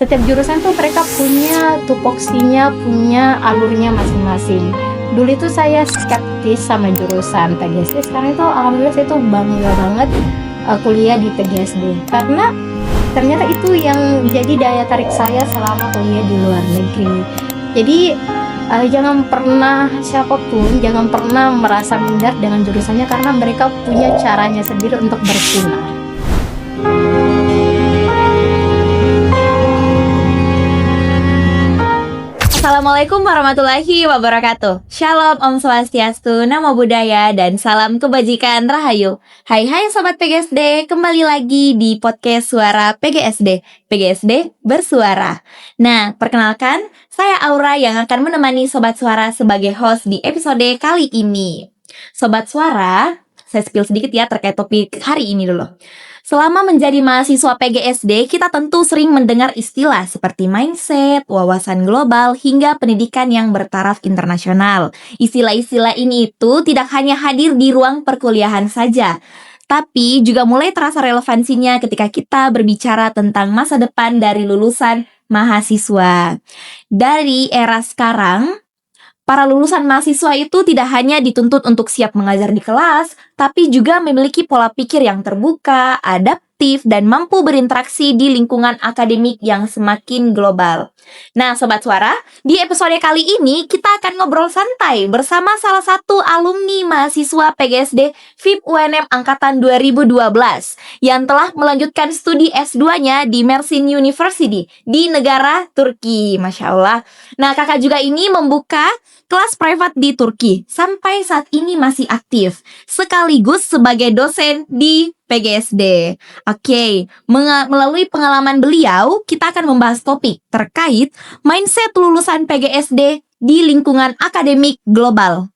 setiap jurusan tuh mereka punya tupoksinya, punya alurnya masing-masing. Dulu itu saya skeptis sama jurusan PGSD, sekarang itu alhamdulillah saya tuh bangga banget kuliah di PGSD karena ternyata itu yang jadi daya tarik saya selama kuliah di luar negeri. Jadi jangan pernah, siapapun jangan pernah merasa minder dengan jurusannya karena mereka punya caranya sendiri untuk bersinar. Assalamualaikum warahmatullahi wabarakatuh. Shalom, Om Swastiastu, Namo Buddhaya, dan salam kebajikan Rahayu. Hai Sobat PGSD, kembali lagi di podcast Suara PGSD. PGSD bersuara. Nah, perkenalkan, saya Aura yang akan menemani Sobat Suara sebagai host di episode kali ini. Sobat Suara, saya spill sedikit ya terkait topik hari ini dulu. Selama menjadi mahasiswa PGSD, kita tentu sering mendengar istilah seperti mindset, wawasan global, hingga pendidikan yang bertaraf internasional. Istilah-istilah ini itu tidak hanya hadir di ruang perkuliahan saja, tapi juga mulai terasa relevansinya ketika kita berbicara tentang masa depan dari lulusan mahasiswa. Dari era sekarang, para lulusan mahasiswa itu tidak hanya dituntut untuk siap mengajar di kelas, tapi juga memiliki pola pikir yang terbuka, adaptif, dan mampu berinteraksi di lingkungan akademik yang semakin global. Nah, Sobat Suara, di episode kali ini kita akan ngobrol santai bersama salah satu alumni mahasiswa PGSD FIB UNM Angkatan 2012 yang telah melanjutkan studi S2-nya di Mersin University di negara Turki. Masya Allah. Nah, kakak juga ini membuka kelas privat di Turki, sampai saat ini masih aktif, sekaligus sebagai dosen di PGSD. Oke, melalui pengalaman beliau, kita akan membahas topik terkait mindset lulusan PGSD di lingkungan akademik global.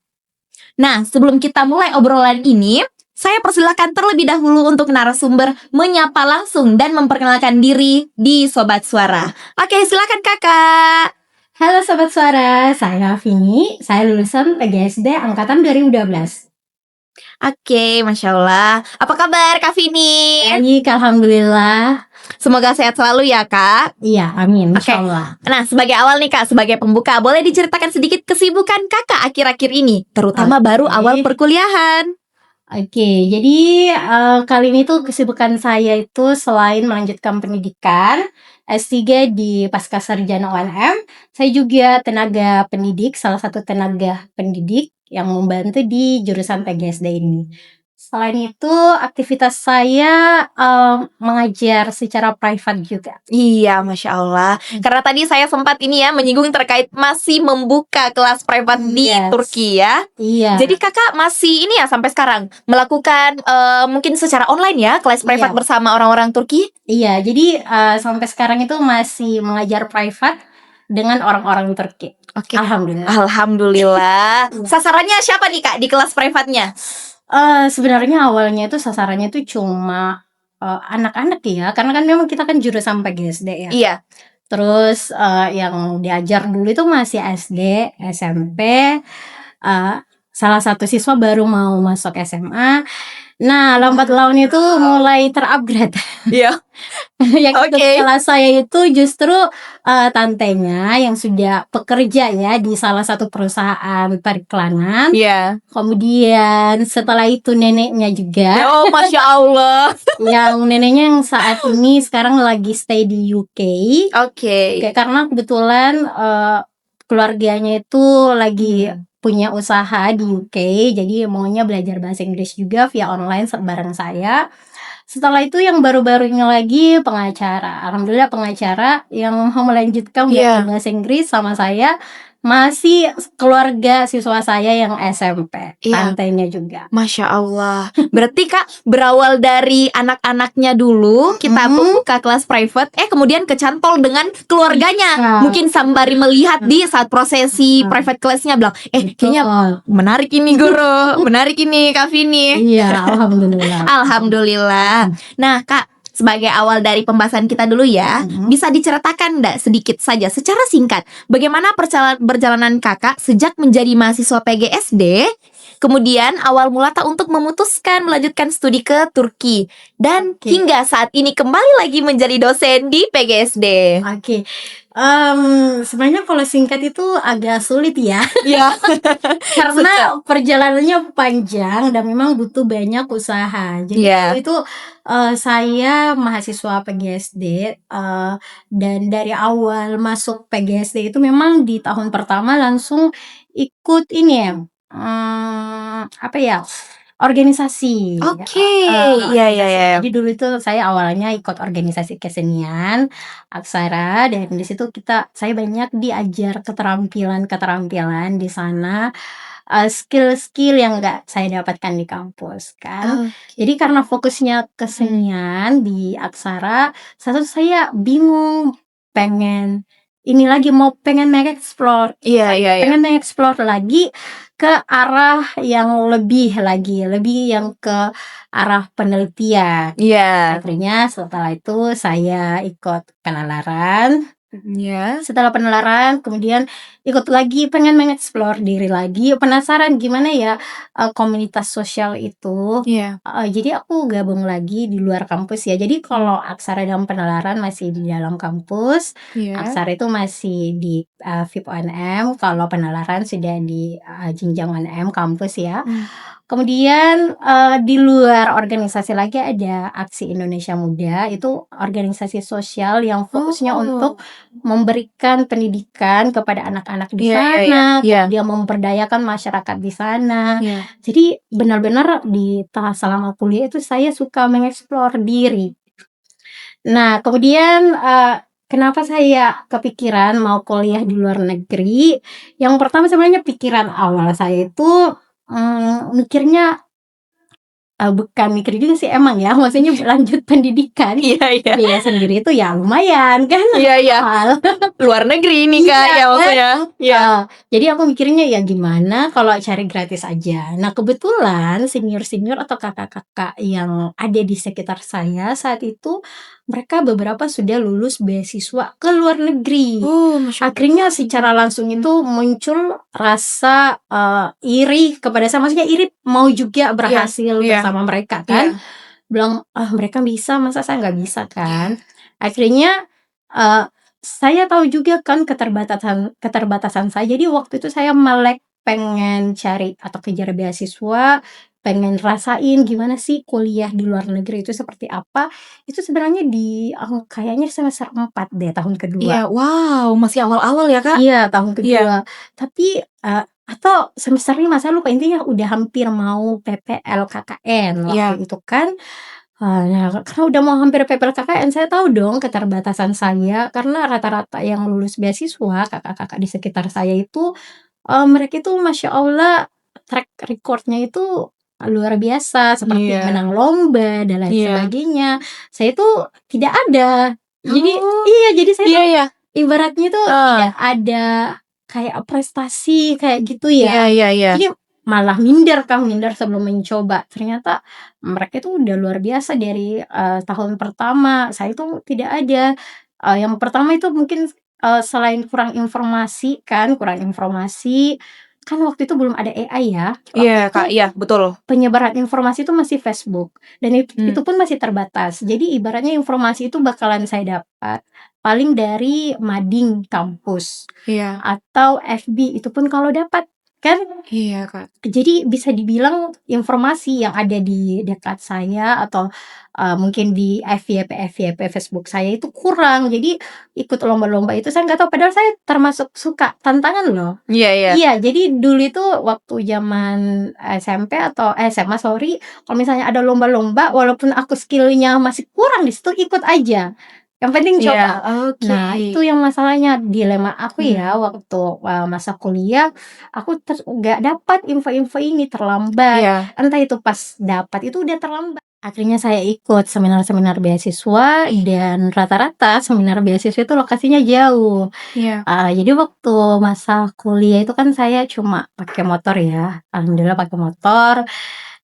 Nah, sebelum kita mulai obrolan ini, saya persilakan terlebih dahulu untuk narasumber menyapa langsung dan memperkenalkan diri di Sobat Suara. Oke, silakan kakak. Halo Sobat Suara, saya Vini, saya lulusan PGSD Angkatan 2012. Oke, Masya Allah. Apa kabar Kak Vini? Baik, alhamdulillah. Semoga sehat selalu ya Kak. Iya, amin, Oke. insyaallah. Nah, sebagai awal nih Kak, sebagai pembuka, boleh diceritakan sedikit kesibukan Kakak akhir-akhir ini, terutama baru awal perkuliahan. Oke, jadi kali ini tuh kesibukan saya itu selain melanjutkan pendidikan S3 di Pascasarjana UNM, saya juga tenaga pendidik, salah satu tenaga pendidik yang membantu di jurusan PGSD ini. Selain itu, aktivitas saya mengajar secara private juga. Iya, Masya Allah. Karena tadi saya sempat ini ya menyinggung terkait masih membuka kelas privat di Yes. Turki ya. Iya. Jadi kakak masih ini ya sampai sekarang melakukan mungkin secara online ya kelas privat Iya. bersama orang-orang Turki? Iya, jadi sampai sekarang itu masih mengajar private dengan orang-orang Turki. Oke. Alhamdulillah. Alhamdulillah. Sasarannya siapa nih Kak di kelas privatnya? Sebenarnya awalnya itu sasarannya itu cuma anak-anak ya, karena kan memang kita kan jurusan PGSD ya. Iya. Terus yang diajar dulu itu masih SD, SMP. Salah satu siswa baru mau masuk SMA. Nah, lambat laun itu mulai terupgrade. Iya. Yang ikut Oke. kelas saya itu justru tantenya yang sudah bekerja ya di salah satu perusahaan periklanan. Iya. Kemudian setelah itu neneknya juga, Oh, Masya Allah. yang neneknya yang saat ini sekarang lagi stay di UK. Oke. Karena kebetulan keluarganya itu lagi punya usaha di UK, jadi maunya belajar bahasa Inggris juga via online bareng saya. Setelah itu yang baru-barunya lagi pengacara. Alhamdulillah pengacara yang mau melanjutkan belajar bahasa Inggris sama saya masih keluarga siswa saya yang SMP, Iya. tantenya juga. Masya Allah. Berarti Kak berawal dari anak-anaknya dulu kita membuka kelas private, kemudian kecantol dengan keluarganya. Mungkin sembari melihat di saat prosesi private classnya bilang, kayaknya menarik ini guru, menarik ini Kak Vini. Iya, alhamdulillah. Alhamdulillah. Nah Kak, sebagai awal dari pembahasan kita dulu ya, bisa diceritakan enggak sedikit saja secara singkat bagaimana perjalanan kakak sejak menjadi mahasiswa PGSD Kemudian awal mula tak untuk memutuskan melanjutkan studi ke Turki dan Oke. hingga saat ini kembali lagi menjadi dosen di PGSD. Oke. Sebenarnya kalau singkat itu agak sulit ya. Ya, Karena perjalanannya panjang dan memang butuh banyak usaha. Jadi Iya. waktu itu saya mahasiswa PGSD, dan dari awal masuk PGSD itu memang di tahun pertama langsung ikut ini ya, apa ya, organisasi. Oke, iya, iya, Organisasi. iya. Jadi dulu itu saya awalnya ikut organisasi kesenian Aksara, dan di situ saya banyak diajar keterampilan-keterampilan di sana, skill-skill yang nggak saya dapatkan di kampus kan. Jadi karena fokusnya kesenian di Aksara, saya bingung, pengen ini lagi, pengen mengeksplor Iya, iya, iya. pengen mengeksplor lagi ke arah yang lebih yang ke arah penelitian. Iya. Akhirnya setelah itu saya ikut penalaran. Iya. Setelah penalaran kemudian ikut lagi, pengen mengeksplor diri lagi, penasaran gimana ya komunitas sosial itu. Iya. Jadi aku gabung lagi di luar kampus ya. Jadi kalau Aksara dan penalaran masih di dalam kampus, Iya. Aksara itu masih di FIP UNM, kalau penalaran sudah di jenjang UNM kampus ya. Kemudian di luar organisasi lagi ada Aksi Indonesia Muda, itu organisasi sosial yang fokusnya untuk memberikan pendidikan kepada anak-anak di Iya, iya, iya. sana, Iya. dia memberdayakan masyarakat di sana. Iya. Jadi benar-benar di selama kuliah itu saya suka mengeksplor diri. Nah, kemudian kenapa saya kepikiran mau kuliah di luar negeri? Yang pertama sebenarnya pikiran awal saya itu mikirnya bukan mikir juga sih emang ya, maksudnya lanjut pendidikan. Iya, iya. Biaya sendiri itu ya lumayan kan. Iya, iya. Mahal. Luar negeri nih, Kak, Iya, ya maksudnya. Iya. Jadi aku mikirnya ya gimana kalau cari gratis aja. Nah, kebetulan senior-senior atau kakak-kakak yang ada di sekitar saya saat itu, mereka beberapa sudah lulus beasiswa ke luar negeri. Masya Allah. Akhirnya secara langsung itu muncul rasa iri kepada saya, maksudnya iri mau juga berhasil iya. bersama mereka kan. Bilang, mereka bisa, masa saya nggak bisa kan. Akhirnya saya tahu juga kan keterbatasan saya. Jadi waktu itu saya melek pengen cari atau kejar beasiswa, pengen rasain gimana sih kuliah di luar negeri itu seperti apa. Itu sebenarnya kayaknya semester 4 deh, tahun kedua. Iya, wow, masih awal-awal ya, Kak? Iya, tahun kedua. Iya. Tapi atau semester 5, saya lupa, intinya udah hampir mau PPL KKN waktu itu kan. Nah, karena udah mau hampir PPL KKN, saya tahu dong keterbatasan saya, karena rata-rata yang lulus beasiswa, kakak-kakak di sekitar saya itu, mereka itu Masya Allah track record-nya itu luar biasa, seperti Iya. menang lomba dan lain Iya. sebagainya. Saya itu tidak ada. Jadi Oh. iya, jadi saya Iya, iya. ibaratnya tuh tidak ada kayak prestasi kayak gitu ya. Iya, iya, iya. Jadi malah minder sebelum mencoba. Ternyata mereka itu udah luar biasa dari tahun pertama. Saya itu tidak ada. Yang pertama itu mungkin selain kurang informasi, kan waktu itu belum ada AI ya. Iya, Kak, iya, betul. Penyebaran informasi itu masih Facebook, dan itu pun masih terbatas. Jadi ibaratnya informasi itu bakalan saya dapat paling dari mading kampus Iya. atau FB, itu pun kalau dapat kan. Iya, Kak. Jadi bisa dibilang informasi yang ada di dekat saya atau mungkin di FYP Facebook saya itu kurang. Jadi ikut lomba-lomba itu saya nggak tahu, padahal saya termasuk suka tantangan loh. Iya, iya. Iya, jadi dulu itu waktu zaman SMP atau SMA, kalau misalnya ada lomba-lomba, walaupun aku skill-nya masih kurang di situ, ikut aja. Yang penting Iya, coba. oke. Nah, itu yang masalahnya, dilema aku ya waktu masa kuliah, aku nggak dapat info-info ini, terlambat. Iya. Entah itu pas dapat itu udah terlambat. Akhirnya saya ikut seminar-seminar beasiswa, dan rata-rata seminar beasiswa itu lokasinya jauh. Iya. Jadi waktu masa kuliah itu kan saya cuma pakai motor ya, alhamdulillah pakai motor.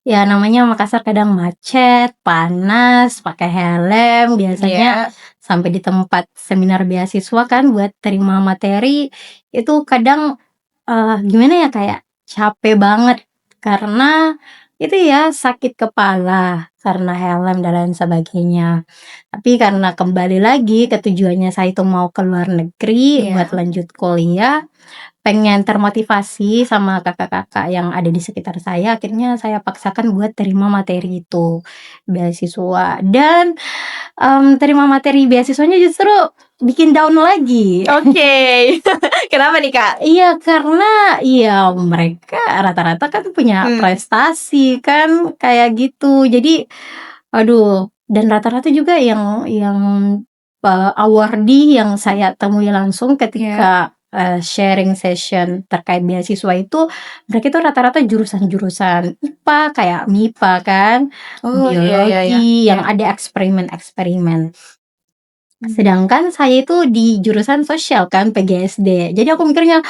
Ya namanya Makassar kadang macet, panas, pakai helm biasanya. Iya. Sampai di tempat seminar beasiswa kan buat terima materi, itu kadang gimana ya, kayak capek banget karena itu ya sakit kepala karena helm dan lain sebagainya. Tapi karena kembali lagi ke tujuannya saya itu mau ke luar negeri Iya. buat lanjut kuliah, pengen termotivasi sama kakak-kakak yang ada di sekitar saya, akhirnya saya paksakan buat terima materi itu, beasiswa. Dan terima materi beasiswanya justru bikin down lagi. Oke. Kenapa nih, Kak? Iya, karena ya mereka rata-rata kan punya prestasi kan kayak gitu. Jadi aduh, dan rata-rata juga yang awardee yang saya temui langsung ketika sharing session terkait beasiswa itu, mereka itu rata-rata jurusan-jurusan IPA kayak MIPA kan, Oh, biologi yang Iya. ada eksperimen-eksperimen. Sedangkan saya itu di jurusan sosial kan, PGSD. Jadi aku mikirnya,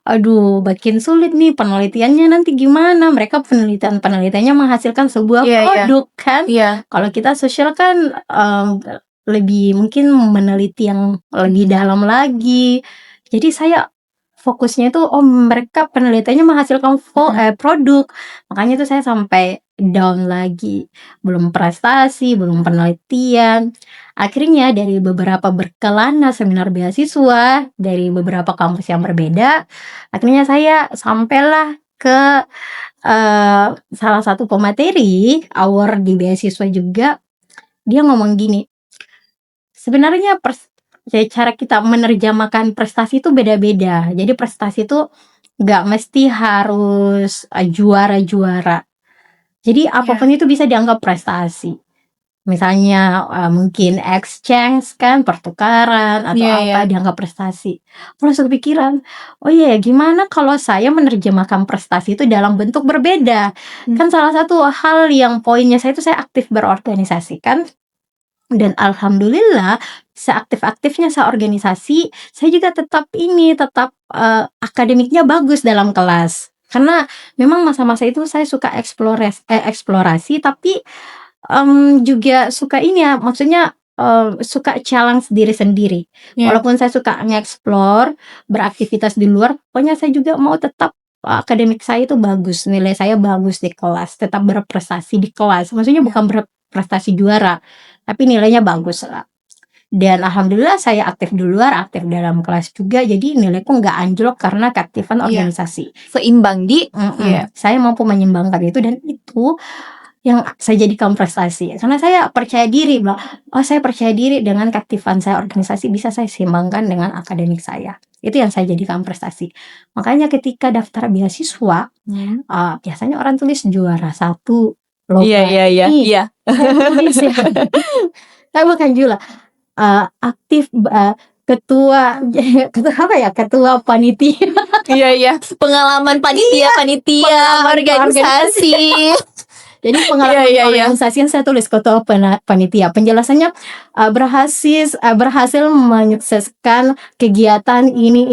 aduh makin sulit nih penelitiannya nanti gimana. Mereka penelitiannya menghasilkan sebuah Iya. produk kan. Iya. Kalau kita sosial kan lebih mungkin meneliti yang lebih dalam lagi. Jadi saya fokusnya itu mereka penelitiannya menghasilkan produk. Makanya itu saya sampai down lagi. Belum prestasi, belum penelitian. Akhirnya dari beberapa berkelana seminar beasiswa dari beberapa kampus yang berbeda, akhirnya saya sampailah ke salah satu pemateri award di beasiswa juga. Dia ngomong gini, sebenarnya cara kita menerjemahkan prestasi itu beda-beda. Jadi prestasi itu nggak mesti harus juara-juara. Jadi apapun itu bisa dianggap prestasi. Misalnya mungkin exchange kan, pertukaran atau apa dianggap prestasi. Aku langsung kepikiran, oh iya gimana kalau saya menerjemahkan prestasi itu dalam bentuk berbeda. Kan salah satu hal yang poinnya saya itu saya aktif berorganisasi kan. Dan alhamdulillah seaktif-aktifnya saya organisasi, saya juga tetap akademiknya bagus dalam kelas. Karena memang masa-masa itu saya suka eksplorasi tapi juga suka maksudnya suka challenge diri sendiri. Walaupun saya suka nge-explore, beraktivitas di luar, pokoknya saya juga mau tetap akademik saya itu bagus, nilai saya bagus di kelas, tetap berprestasi di kelas. Maksudnya bukan berprestasi juara, tapi nilainya bagus lah. Dan alhamdulillah saya aktif di luar, aktif dalam kelas juga, jadi nilaiku nggak anjlok karena keaktifan organisasi. Seimbang di Saya mampu menyeimbangkan itu, dan itu yang saya jadikan prestasi. Karena saya percaya diri, saya percaya diri dengan keaktifan saya organisasi bisa saya seimbangkan dengan akademik saya. Itu yang saya jadikan prestasi. Makanya ketika daftar beasiswa, biasanya orang tulis juara 1, lomba ini. Saya tulis ya. Saya bukan juara. Aktif ketua panitia. Iya. Pengalaman panitia organisasi. Jadi pengalaman organisasi yang saya tulis ketua panitia. Penjelasannya berhasil menyukseskan kegiatan ini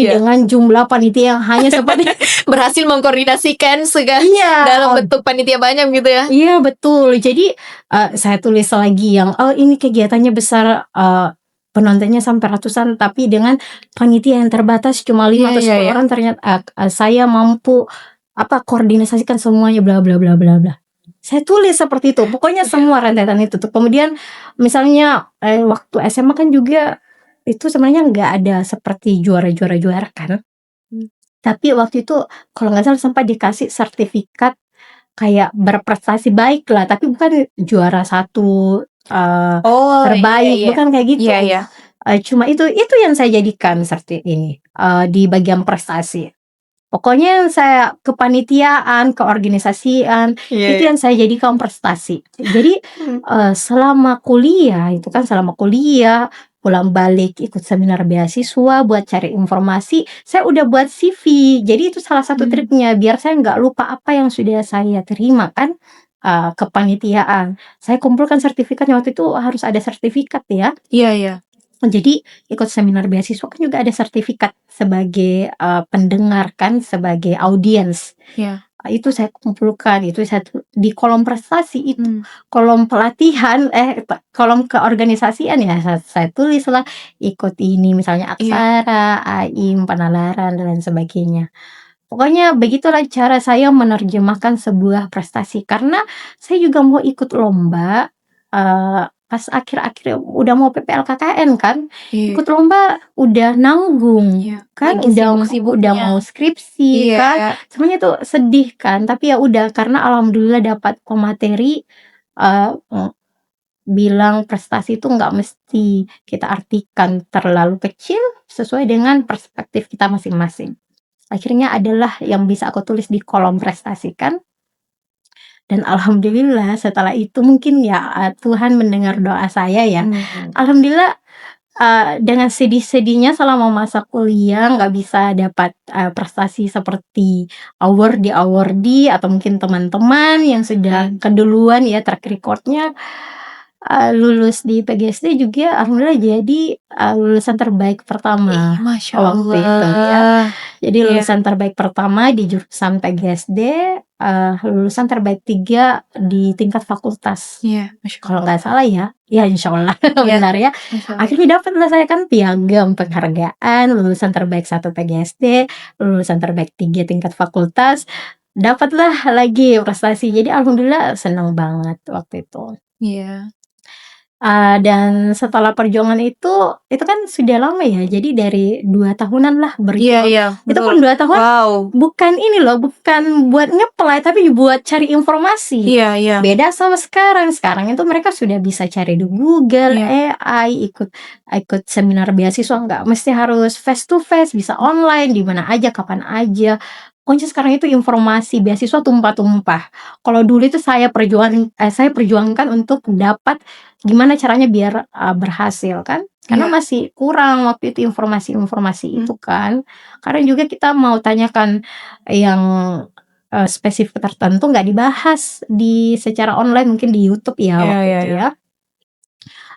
dengan jumlah panitia yang hanya seperti berhasil mengkoordinasikan segala dalam bentuk panitia banyak gitu ya. Iya betul. Jadi saya tulis lagi yang ini kegiatannya besar, penontonnya sampai ratusan, tapi dengan panitia yang terbatas cuma 5 atau 10 orang, ternyata saya mampu koordinasikan semuanya bla bla bla bla bla. Saya tulis seperti itu, pokoknya semua rentetan itu tuh. Kemudian misalnya waktu SMA kan juga itu sebenarnya nggak ada seperti juara kan. Tapi waktu itu kalau nggak salah sempat dikasih sertifikat kayak berprestasi baik lah, tapi bukan juara 1 terbaik, bukan kayak gitu. Cuma itu yang saya jadikan di bagian prestasi. Pokoknya yang saya kepanitiaan, keorganisasian, itu yang saya jadikan prestasi. Jadi selama kuliah pulang balik ikut seminar beasiswa buat cari informasi, saya udah buat CV. Jadi itu salah satu triknya biar saya nggak lupa apa yang sudah saya terima kan. Kepanitiaan, saya kumpulkan sertifikatnya. Waktu itu harus ada sertifikat ya. Iya. Jadi ikut seminar beasiswa kan juga ada sertifikat sebagai pendengar kan, sebagai audiens. Itu saya kumpulkan, itu saya di kolom prestasi itu, kolom pelatihan, kolom keorganisasian ya saya tulislah ikut ini misalnya aksara, AIM, penalaran dan lain sebagainya. Pokoknya begitulah cara saya menerjemahkan sebuah prestasi, karena saya juga mau ikut lomba, pas akhir-akhir udah mau PPLKKN kan, Iya. ikut lomba udah nanggung, Iya, kan lagi udah sibuk-sibuknya. mau skripsi Iya, kan, semuanya tuh sedih kan, tapi ya udah karena alhamdulillah dapat pemateri, eee, bilang prestasi itu nggak mesti kita artikan terlalu kecil, sesuai dengan perspektif kita masing-masing. Akhirnya adalah yang bisa aku tulis di kolom prestasi kan, dan alhamdulillah setelah itu mungkin ya, Tuhan mendengar doa saya ya. Alhamdulillah, dengan sedih-sedihnya selama masa kuliah nggak bisa dapat, prestasi seperti award-award atau mungkin teman-teman yang sudah keduluan ya track record-nya, lulus di PGSD juga alhamdulillah jadi, lulusan terbaik pertama Masya waktu itu ya. Allah. Jadi Iya. lulusan terbaik pertama di jurusan PGSD, lulusan terbaik 3 di tingkat fakultas. Iya, Masya Kalau Allah. nggak salah ya, ya insyaallah Iya, benar ya. Masya Allah. Akhirnya dapatlah saya kan piagam penghargaan, lulusan terbaik 1 PGSD, lulusan terbaik 3 tingkat fakultas, dapatlah lagi prestasi. Jadi alhamdulillah senang banget waktu itu. Iya. Dan setelah perjuangan itu kan sudah lama ya, jadi dari 2 tahunan lah Iya, berjuang. iya, Itu betul. pun 2 tahun Wow. bukan ini loh, bukan buat nge-apply, tapi buat cari informasi. Iya, iya. Beda sama sekarang itu mereka sudah bisa cari di Google, Iya. AI, ikut seminar beasiswa, nggak mesti harus face to face, bisa online, di mana aja, kapan aja. Pokoknya sekarang itu informasi beasiswa tumpah-tumpah. Kalau dulu itu saya perjuangkan untuk dapat gimana caranya biar, berhasil kan, karena Iya. masih kurang waktu itu informasi-informasi itu kan. Karena juga kita mau tanyakan yang, spesifik tertentu nggak dibahas secara online, mungkin di YouTube ya Iya, waktu iya, itu iya. ya.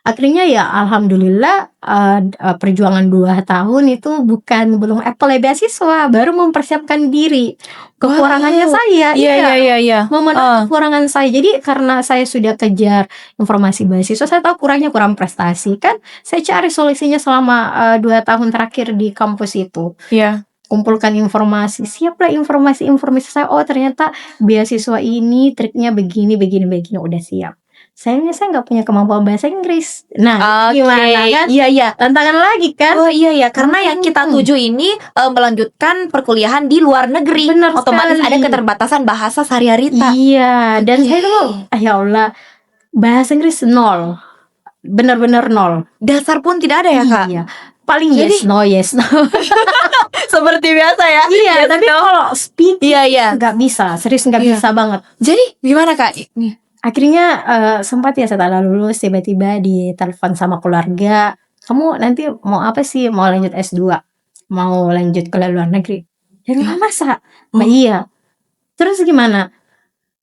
Akhirnya ya alhamdulillah, perjuangan 2 tahun itu belum apply beasiswa, baru mempersiapkan diri. Kekurangannya Wow. saya Iya, iya, iya, iya. memenuhi kekurangan saya. Jadi karena saya sudah kejar informasi beasiswa, saya tahu kurang prestasi kan, saya cari solusinya selama, 2 tahun terakhir di kampus itu. Iya. Kumpulkan informasi, siaplah informasi-informasi saya, oh ternyata beasiswa ini triknya begini begini begini, udah siap. Sayangnya saya nggak punya kemampuan bahasa Inggris. Nah, Oke. gimana kan? Iya, iya. Tantangan lagi kan? Oh iya ya, karena yang kita tuju ini melanjutkan perkuliahan di luar negeri. Benar Otomatis sekali. ada keterbatasan bahasa sehari-hari, Tak. Iya, dan Oke. saya tuh, ya Allah, bahasa Inggris 0, benar-benar 0. Dasar pun tidak ada ya, Kak? Iya, paling Jadi- yes no. Seperti biasa ya. Iya, Yes, tapi no. kalau speak Iya, iya. nggak bisa, serius nggak Iya. bisa banget. Jadi gimana, Kak? Nih. Akhirnya, sempat ya setelah lulus tiba-tiba ditelepon sama keluarga, "Kamu nanti mau apa sih? Mau lanjut S2? Mau lanjut ke luar negeri?" "Ya nggak masa?" "Nah iya." "Terus gimana?"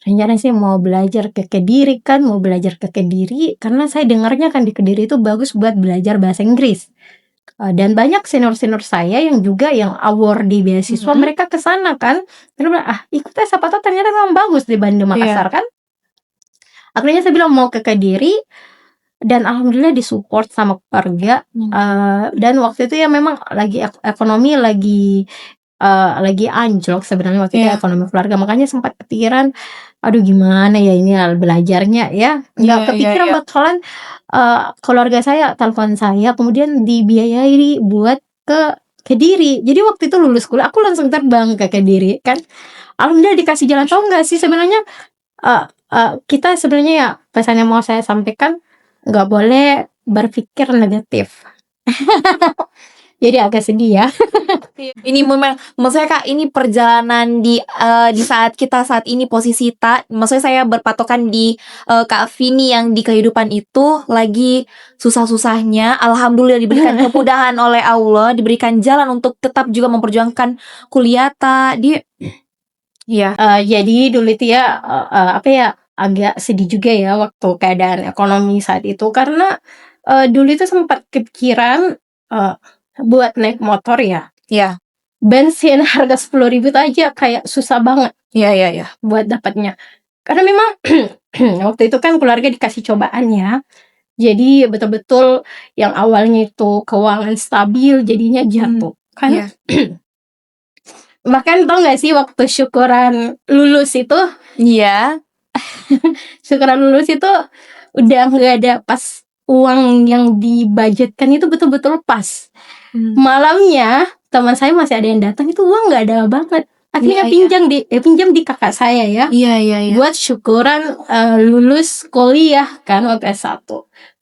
"Rencana sih mau belajar ke Kediri kan, mau belajar ke Kediri karena saya dengarnya kan di Kediri itu bagus buat belajar bahasa Inggris. Dan banyak senior-senior saya yang juga yang award di beasiswa, mereka ke sana kan." Terus bilang, ikut aja siapa tahu ternyata memang bagus dibanding Makassar kan. Akhirnya saya bilang mau ke Kediri, dan alhamdulillah disupport sama keluarga. Dan waktu itu ya memang lagi ekonomi lagi anjlok sebenarnya waktu itu Iya. ekonomi keluarga, makanya sempat kepikiran, aduh gimana ya ini belajarnya ya, nggak Iya, kepikiran iya. bakalan keluarga saya telepon saya kemudian dibiayai buat ke Kediri. Jadi waktu itu lulus kuliah aku langsung terbang ke Kediri kan, alhamdulillah dikasih jalan. Tahu nggak sih sebenarnya, kita sebenarnya ya pesan yang mau saya sampaikan, nggak boleh berpikir negatif. Jadi agak sedih ya. Ini memang maksudnya Kak, ini perjalanan di saat kita saat ini posisi maksudnya saya berpatokan di Kak Vini yang di kehidupan itu lagi susah-susahnya, alhamdulillah diberikan kemudahan oleh Allah, diberikan jalan untuk tetap juga memperjuangkan kuliah Iya. Jadi dulu itu ya, apa ya, agak sedih juga ya waktu keadaan ekonomi saat itu karena, dulu itu sempat kepikiran, buat naik motor ya. Iya. Bensin harga 10.000 itu aja kayak susah banget Iya, iya, iya. buat dapatnya. Karena memang waktu itu kan keluarga dikasih cobaan ya. Jadi betul-betul yang awalnya itu keuangan stabil jadinya jatuh kan. Iya. Bahkan tau gak sih waktu syukuran lulus itu Iya. udah nggak ada pas uang yang dibudgetkan itu betul-betul pas. Malamnya teman saya masih ada yang datang, itu uang nggak ada banget. Akhirnya Iya, iya. pinjam di kakak saya ya, Iya. buat syukuran lulus kuliah kan waktu S1.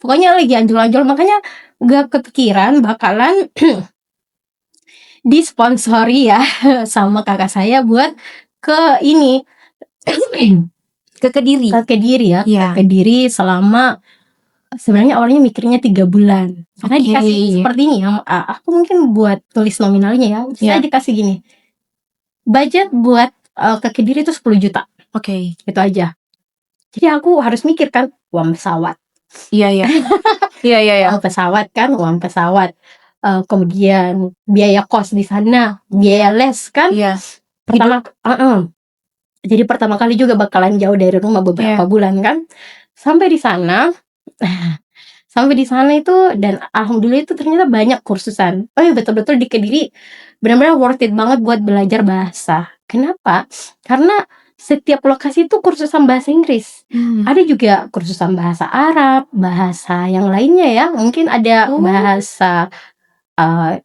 Pokoknya lagi anjol-anjol, makanya gak kepikiran bakalan disponsori ya sama kakak saya buat ke ini Ke Kediri. ke Kediri ya, Iya. ke Kediri selama, sebenarnya awalnya mikirnya 3 bulan karena Oke. dikasih seperti ini ya. Aku mungkin buat tulis nominalnya ya, saya Iya. dikasih gini, budget buat ke Kediri itu 10 juta, Oke. itu aja. Jadi aku harus mikir kan, uang pesawat, Iya. Iya. uang pesawat kan, uang pesawat. Kemudian biaya kos di sana, biaya les kan. Iya. Jadi pertama kali juga bakalan jauh dari rumah beberapa bulan kan. Sampai di sana itu, dan alhamdulillah itu ternyata banyak kursusan. Oh ya, betul-betul di Kediri benar-benar worth it banget buat belajar bahasa. Kenapa? Karena setiap lokasi itu kursusan bahasa Inggris. Ada juga kursusan bahasa Arab, bahasa yang lainnya ya. Mungkin ada bahasa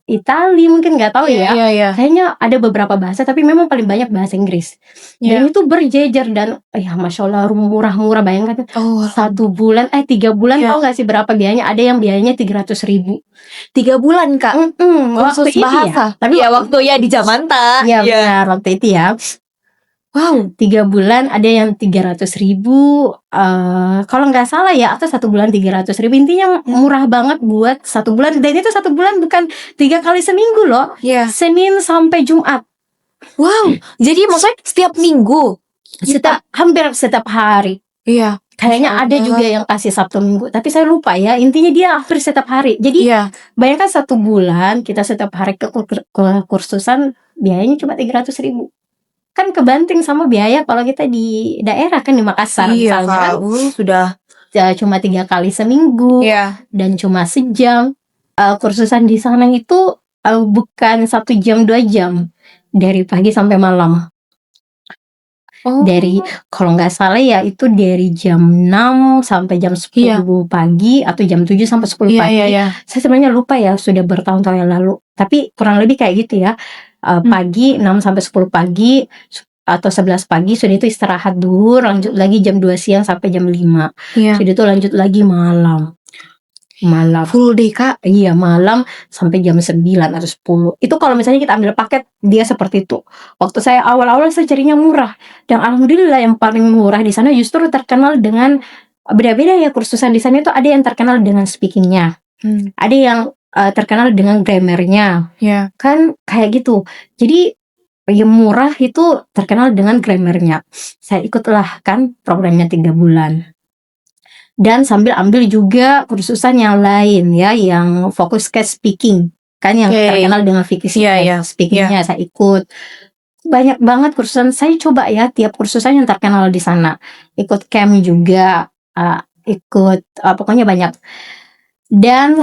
Itali, mungkin nggak tahu ya. Iya. Kayaknya ada beberapa bahasa, tapi memang paling banyak bahasa Inggris. Dan itu berjejer dan ya masya Allah murah-murah. Bayangkan Oh, 1 bulan 3 bulan, Iya. tau gak sih berapa biayanya? Ada yang biayanya 300.000. 3 bulan Kak. Waktu Kursus itu bahasa. ya. Tapi ya waktu ya di Jamanta. Iya benar, waktu itu ya. Wow, 3 bulan ada yang 300.000, kalau nggak salah ya, atau 1 bulan 300.000. Intinya murah banget buat 1 bulan. Dan itu 1 bulan bukan 3 kali seminggu loh, Iya. Senin sampai Jumat. Wow. Jadi maksudnya setiap minggu. Hampir setiap hari. Iya. Kayaknya ada juga yang kasih Sabtu Minggu, tapi saya lupa ya. Intinya dia hampir setiap hari. Jadi bayangkan 1 bulan kita setiap hari ke kursusan, biayanya cuma 300.000. Kan kebanting sama biaya kalau kita di daerah kan, di Makassar Iya misalnya Kak. Sudah. cuma 3 kali seminggu. Iya. Dan cuma sejam. Kursusan di sana itu bukan 1 jam 2 jam, dari pagi sampai malam. Dari, kalau nggak salah ya, itu dari jam 6 sampai jam 10 pagi atau jam 7 sampai 10 pagi. Iya. Saya sebenarnya lupa ya, sudah bertahun-tahun yang lalu. Tapi kurang lebih kayak gitu ya. Pagi 6 sampai 10 pagi atau 11 pagi, sudah itu istirahat dulu, lanjut lagi jam 2 siang sampai jam 5. Sudah itu lanjut lagi malam. Full day Kak. Iya, malam sampai jam 9 atau 10. Itu kalau misalnya kita ambil paket, dia seperti itu. Waktu saya awal-awal saya carinya murah, dan alhamdulillah yang paling murah di sana justru terkenal dengan beda-beda ya. Kursusan di sana itu ada yang terkenal dengan speakingnya, ada yang terkenal dengan grammarnya. Kan kayak gitu. Jadi yang murah itu terkenal dengan grammarnya. Saya ikutlah kan programnya 3 bulan. Dan sambil ambil juga kursusan yang lain ya, yang fokus ke speaking kan, yang terkenal dengan speakingnya. Saya ikut banyak banget kursusan. Saya coba ya tiap kursusan yang terkenal di sana. Ikut camp juga, ikut pokoknya banyak. Dan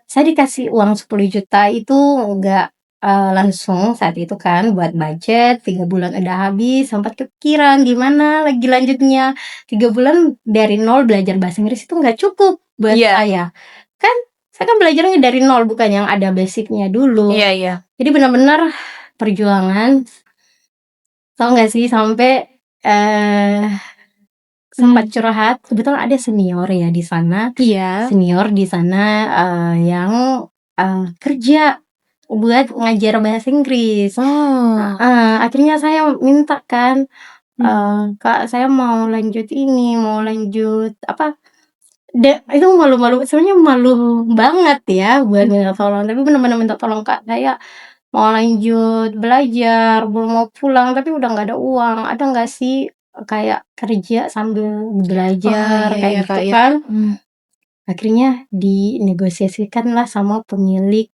saya dikasih uang 10 juta itu enggak langsung saat itu kan, buat budget 3 bulan udah habis. Sempat kepikiran gimana lagi lanjutnya. 3 bulan dari nol belajar bahasa Inggris itu nggak cukup buat saya. Kan saya kan belajarnya dari nol, bukan yang ada basicnya dulu. Jadi benar-benar perjuangan. Tahu nggak sih, sampai sempat curhat. Kebetulan ada senior ya di sana. Senior di sana yang kerja buat ngajar bahasa Inggris. Akhirnya saya minta kan, Kak, saya mau lanjut ini, mau lanjut apa, itu malu-malu, sebenarnya malu banget ya buat minta tolong. Tapi benar-benar minta tolong, Kak, saya mau lanjut belajar, belum mau pulang, tapi udah nggak ada uang. Ada nggak sih kayak kerja sambil belajar kayak gitu kan? Akhirnya dinegosiasikan lah sama pemilik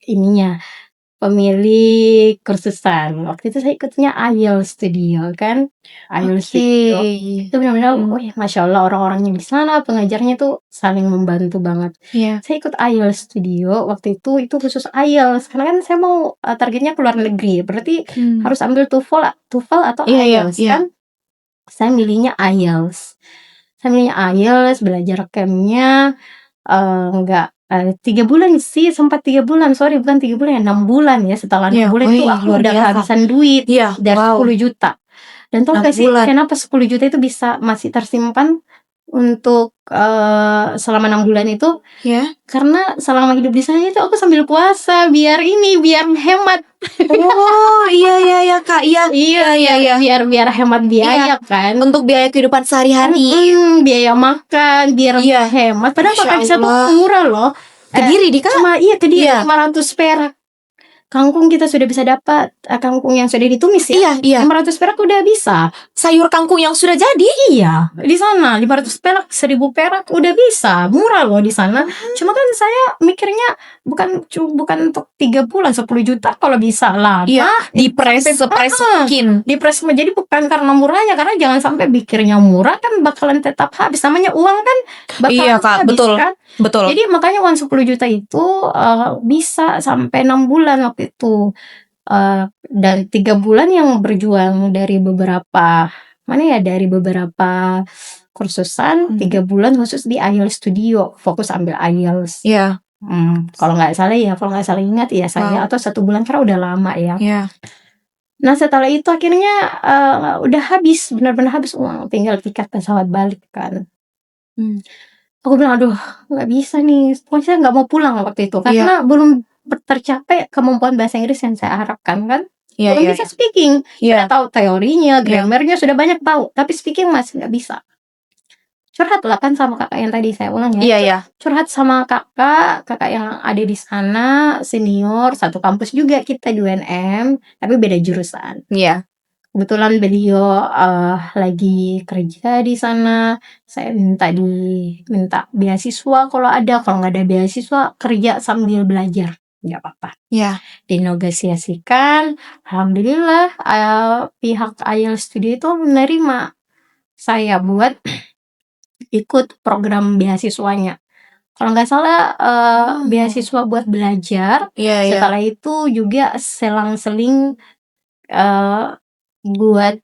ininya, pemilik kursusan. Waktu itu saya ikutnya IELTS Studio kan, IELTS Studio. Itu benar-benar, masya Allah orang-orangnya di sana, pengajarnya tuh saling membantu banget. Iya. Saya ikut IELTS Studio waktu itu khusus IELTS karena kan saya mau targetnya keluar negeri, berarti harus ambil TOEFL atau Iya, IELTS kan. Saya milihnya IELTS. Belajar campnya enggak 3 bulan sih, sempat 3 bulan, sorry bukan 3 bulan ya, 6 bulan ya. Setelah 6 Iya, bulan itu aku luar udah biasa. kehabisan duit Iya, dari wow. 10 juta. Dan tau 6 gak sih bulan. kenapa 10 juta itu bisa masih tersimpan untuk selama 6 bulan itu? Ya. Karena selama hidup di sana itu aku sambil puasa biar hemat. Oh, iya Kak. Iya. Biar hemat biaya kan. Untuk biaya kehidupan sehari-hari. Biaya makan biar hemat. Padahal Masya makan di sana tuh Allah. murah loh. Kediri di Kak? Cuma Kediri 500 perak. Kangkung kita sudah bisa dapat kangkung yang sudah ditumis ya. Iya. 500 perak udah bisa. Sayur kangkung yang sudah jadi. Iya, di sana 500 perak, 1000 perak udah bisa. Murah loh di sana. Cuma kan saya mikirnya bukan untuk 3 bulan 10 juta kalau bisa lah. Dipres mungkin. Dipres jadi bukan karena murahnya, karena jangan sampai pikirnya murah kan bakalan tetap habis. Namanya uang kan bakalan Kak, habis kan. Betul. Jadi makanya uang 10 juta itu bisa sampai 6 bulan waktu itu. Dan 3 bulan yang berjuang dari beberapa kursusan, 3 bulan khusus di IELTS Studio, fokus ambil IELTS. Iya. Kalau nggak salah ingat ya saya, atau 1 bulan karena udah lama ya. Iya. Nah setelah itu akhirnya udah habis, benar-benar habis uang, tinggal tiket pesawat balik kan. Aku bilang aduh nggak bisa nih, pokoknya saya nggak mau pulang waktu itu karena belum tercapai kemampuan bahasa Inggris yang saya harapkan kan. Belum bisa speaking, sudah tahu teorinya, grammarnya sudah banyak tahu, tapi speaking masih nggak bisa. Curhat lah kan sama kakak yang tadi saya ulang ya. Iya. Curhat sama kakak yang ada di sana, senior, satu kampus juga kita di UNM, tapi beda jurusan. Iya. Kebetulan beliau lagi kerja di sana. Saya minta beasiswa kalau nggak ada beasiswa kerja sambil belajar, nggak apa-apa. Iya. Dinegosiasikan, alhamdulillah pihak IELTS Studio itu menerima saya buat ikut program beasiswanya. Kalau nggak salah beasiswa buat belajar. Setelah itu juga selang-seling buat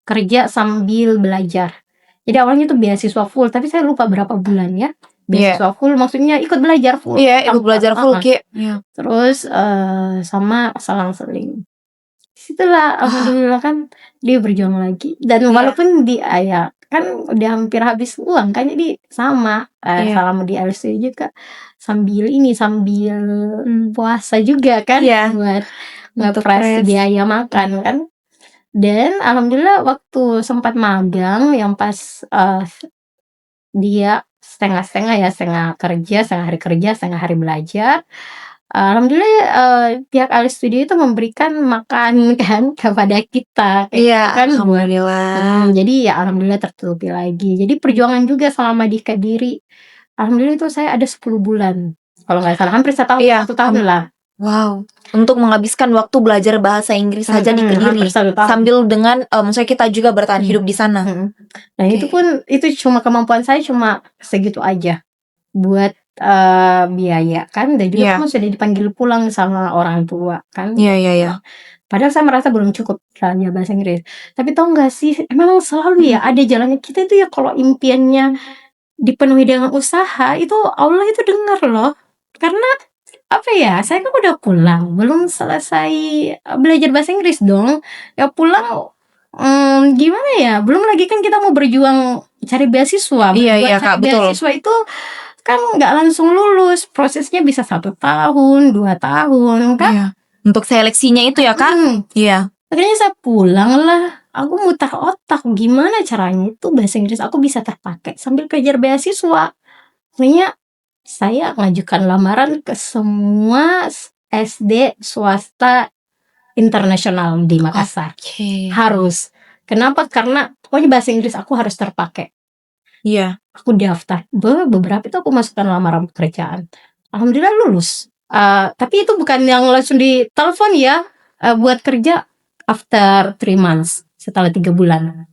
kerja sambil belajar. Jadi awalnya tuh beasiswa full, tapi saya lupa berapa bulan ya. Beasiswa full maksudnya ikut belajar full. Iya, ikut belajar full Ki. Terus sama selang-seling. Disitulah alhamdulillah kan dia berjuang lagi. Dan walaupun kan udah hampir habis uang kan, jadi sama selama di IELTS juga sambil puasa juga kan, buat ngepres biaya makan kan. Dan alhamdulillah waktu sempat magang yang pas dia setengah kerja, setengah hari kerja, setengah hari belajar. Alhamdulillah pihak IELTS Studio itu memberikan makan kan kepada kita kan, alhamdulillah. Jadi ya alhamdulillah tertutupi lagi. Jadi perjuangan juga selama di Kediri. Alhamdulillah itu saya ada 10 bulan. Kalau nggak salah hampir 1 tahun lah. Wow, untuk menghabiskan waktu belajar bahasa Inggris saja di Kediri sambil dengan maksudnya kita juga bertahan hidup di sana. Nah itu cuma kemampuan saya cuma segitu aja buat biaya kan, dan juga kamu sudah dipanggil pulang sama orang tua kan. Iya. Padahal saya merasa belum cukup belajar bahasa Inggris. Tapi tau gak sih, emang selalu ya ada jalannya kita itu ya, kalau impiannya dipenuhi dengan usaha itu Allah itu dengar loh. Karena saya kan udah pulang, belum selesai belajar bahasa Inggris dong. Ya pulang gimana ya, belum lagi kan kita mau berjuang cari beasiswa. Iya Kak, betul. Beasiswa itu kan nggak langsung lulus, prosesnya bisa 1 tahun, 2 tahun kan. Iya. Untuk seleksinya itu ya Kak. Iya. Akhirnya saya pulang lah, aku mutar otak gimana caranya itu bahasa Inggris aku bisa terpakai sambil kejar beasiswa. Akhirnya saya ngajukan lamaran ke semua SD swasta internasional di Makassar. Harus. Kenapa? Karena pokoknya bahasa Inggris aku harus terpakai. Iya. Aku daftar beberapa itu, aku masukkan lamaran pekerjaan. Alhamdulillah lulus. Tapi itu bukan yang langsung ditelepon ya, buat kerja after 3 months, setelah 3 bulan.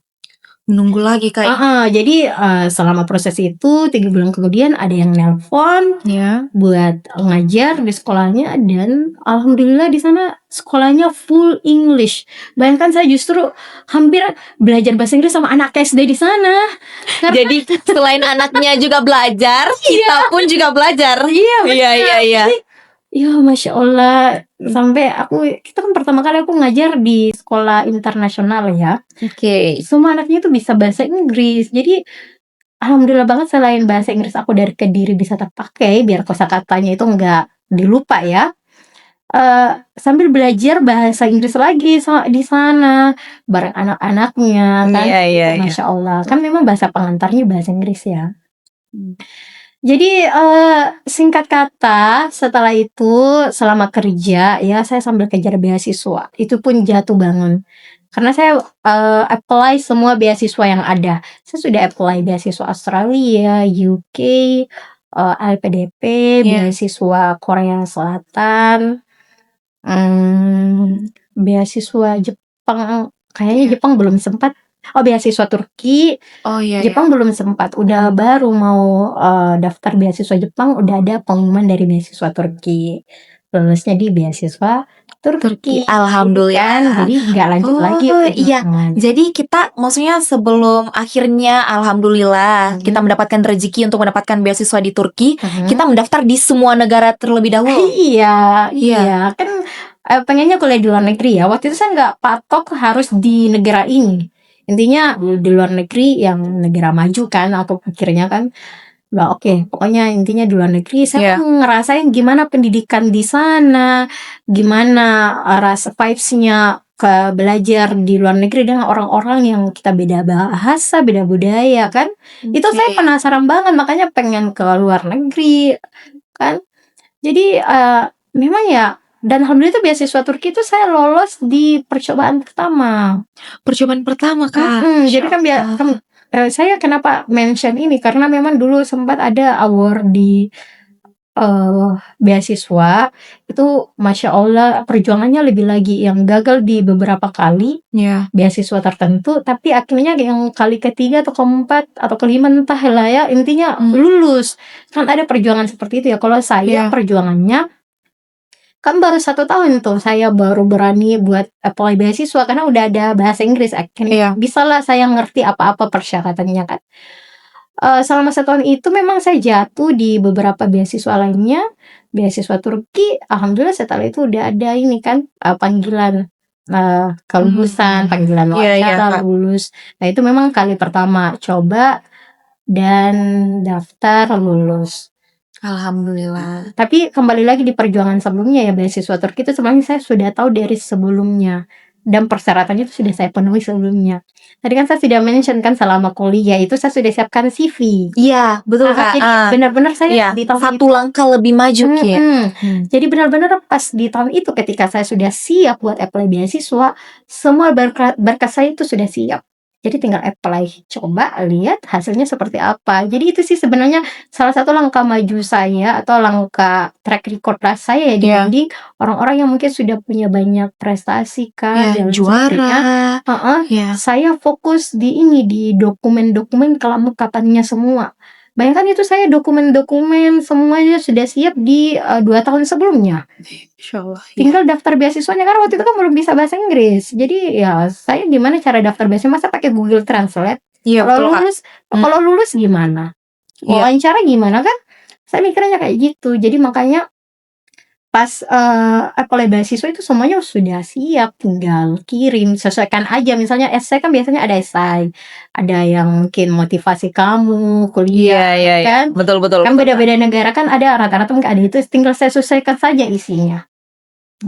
Menunggu lagi Kak. Jadi selama proses itu 3 bulan kemudian ada yang nelpon Ya. buat ngajar di sekolahnya, dan alhamdulillah di sana sekolahnya full English. Bayangkan saya justru hampir belajar bahasa Inggris sama anak SD di sana. Jadi selain anaknya juga belajar, kita pun juga belajar. Iya, benar. Iya. Ya Masya Allah, sampai kita kan pertama kali aku ngajar di sekolah internasional ya. Oke. Semua anaknya tuh bisa bahasa Inggris. Jadi alhamdulillah banget, selain bahasa Inggris aku dari Kediri bisa terpakai biar kosakatanya itu enggak dilupa ya. Sambil belajar bahasa Inggris lagi di sana bareng anak-anaknya kan. Iya. Masya Allah, kan memang bahasa pengantarnya bahasa Inggris ya. Jadi singkat kata, setelah itu selama kerja ya saya sambil kejar beasiswa. Itu pun jatuh bangun. Karena saya apply semua beasiswa yang ada. Saya sudah apply beasiswa Australia, UK, LPDP, beasiswa Korea Selatan, beasiswa Jepang. Kayaknya Jepang belum sempat. Beasiswa Turki. Jepang belum sempat. Udah baru mau daftar beasiswa Jepang, udah ada pengumuman dari beasiswa Turki. Lulusnya di beasiswa Turki. Alhamdulillah. Jadi nggak lanjut lagi. Iya. Jadi kita maksudnya sebelum akhirnya alhamdulillah kita mendapatkan rezeki untuk mendapatkan beasiswa di Turki, kita mendaftar di semua negara terlebih dahulu. Iya. Kan pengennya kuliah di luar negeri ya. Waktu itu saya nggak patok harus di negara ini. Intinya di luar negeri yang negara maju kan, aku pikirnya kan. Oke, pokoknya intinya di luar negeri. Saya ngerasain gimana pendidikan di sana, gimana rasa vibes-nya ke belajar di luar negeri dengan orang-orang yang kita beda bahasa, beda budaya kan. Itu saya penasaran banget, makanya pengen ke luar negeri kan. Jadi memang ya, dan alhamdulillah itu beasiswa Turki itu saya lolos di percobaan pertama. Kak. Jadi kan saya kenapa mention ini, karena memang dulu sempat ada award di beasiswa itu, Masya Allah perjuangannya lebih lagi, yang gagal di beberapa kali beasiswa tertentu, tapi akhirnya yang kali ketiga atau keempat atau kelima entah lah ya, intinya lulus. Kan ada perjuangan seperti itu ya. Kalau saya perjuangannya kan baru 1 tahun tuh saya baru berani buat apply beasiswa, karena udah ada bahasa Inggris, akhirnya bisalah saya ngerti apa-apa persyaratannya kan. Selama 1 tahun itu memang saya jatuh di beberapa beasiswa lainnya. Beasiswa Turki, alhamdulillah setelah itu udah ada ini kan, panggilan kelulusan, panggilan wawancara, lulus. Nah itu memang kali pertama coba dan daftar, lulus. Alhamdulillah. Tapi kembali lagi di perjuangan sebelumnya ya, beasiswa Turki itu sebenarnya saya sudah tahu dari sebelumnya, dan persyaratannya itu sudah saya penuhi sebelumnya. Tadi kan saya sudah mention kan, selama kuliah itu saya sudah siapkan CV. Iya, betul Kak. Jadi benar-benar saya di tahun satu langkah lebih maju Jadi benar-benar pas di tahun itu ketika saya sudah siap buat apply beasiswa, semua berkas saya itu sudah siap. Jadi tinggal apply, coba lihat hasilnya seperti apa. Jadi itu sih sebenarnya salah satu langkah maju saya atau langkah track record saya ya, dibanding orang-orang yang mungkin sudah punya banyak prestasi kan, dan juara. Saya fokus di dokumen-dokumen kelengkapannya semua. Bayangkan itu saya dokumen-dokumen semuanya sudah siap di 2 tahun sebelumnya. Insyaallah. Tinggal daftar beasiswanya, karena waktu itu kan belum bisa bahasa Inggris. Jadi ya saya gimana cara daftar beasiswa, masa pakai Google Translate? Kalau lulus gimana? Wawancara gimana kan? Saya mikirnya kayak gitu. Jadi makanya pas apply beasiswa itu semuanya sudah siap, tinggal kirim, sesuaikan aja. Misalnya essay kan biasanya ada essay, ada yang mungkin motivasi kamu kuliah kan. Betul. Kan beda-beda negara kan ada, rata-rata mungkin ada itu, tinggal saya sesuaikan saja isinya.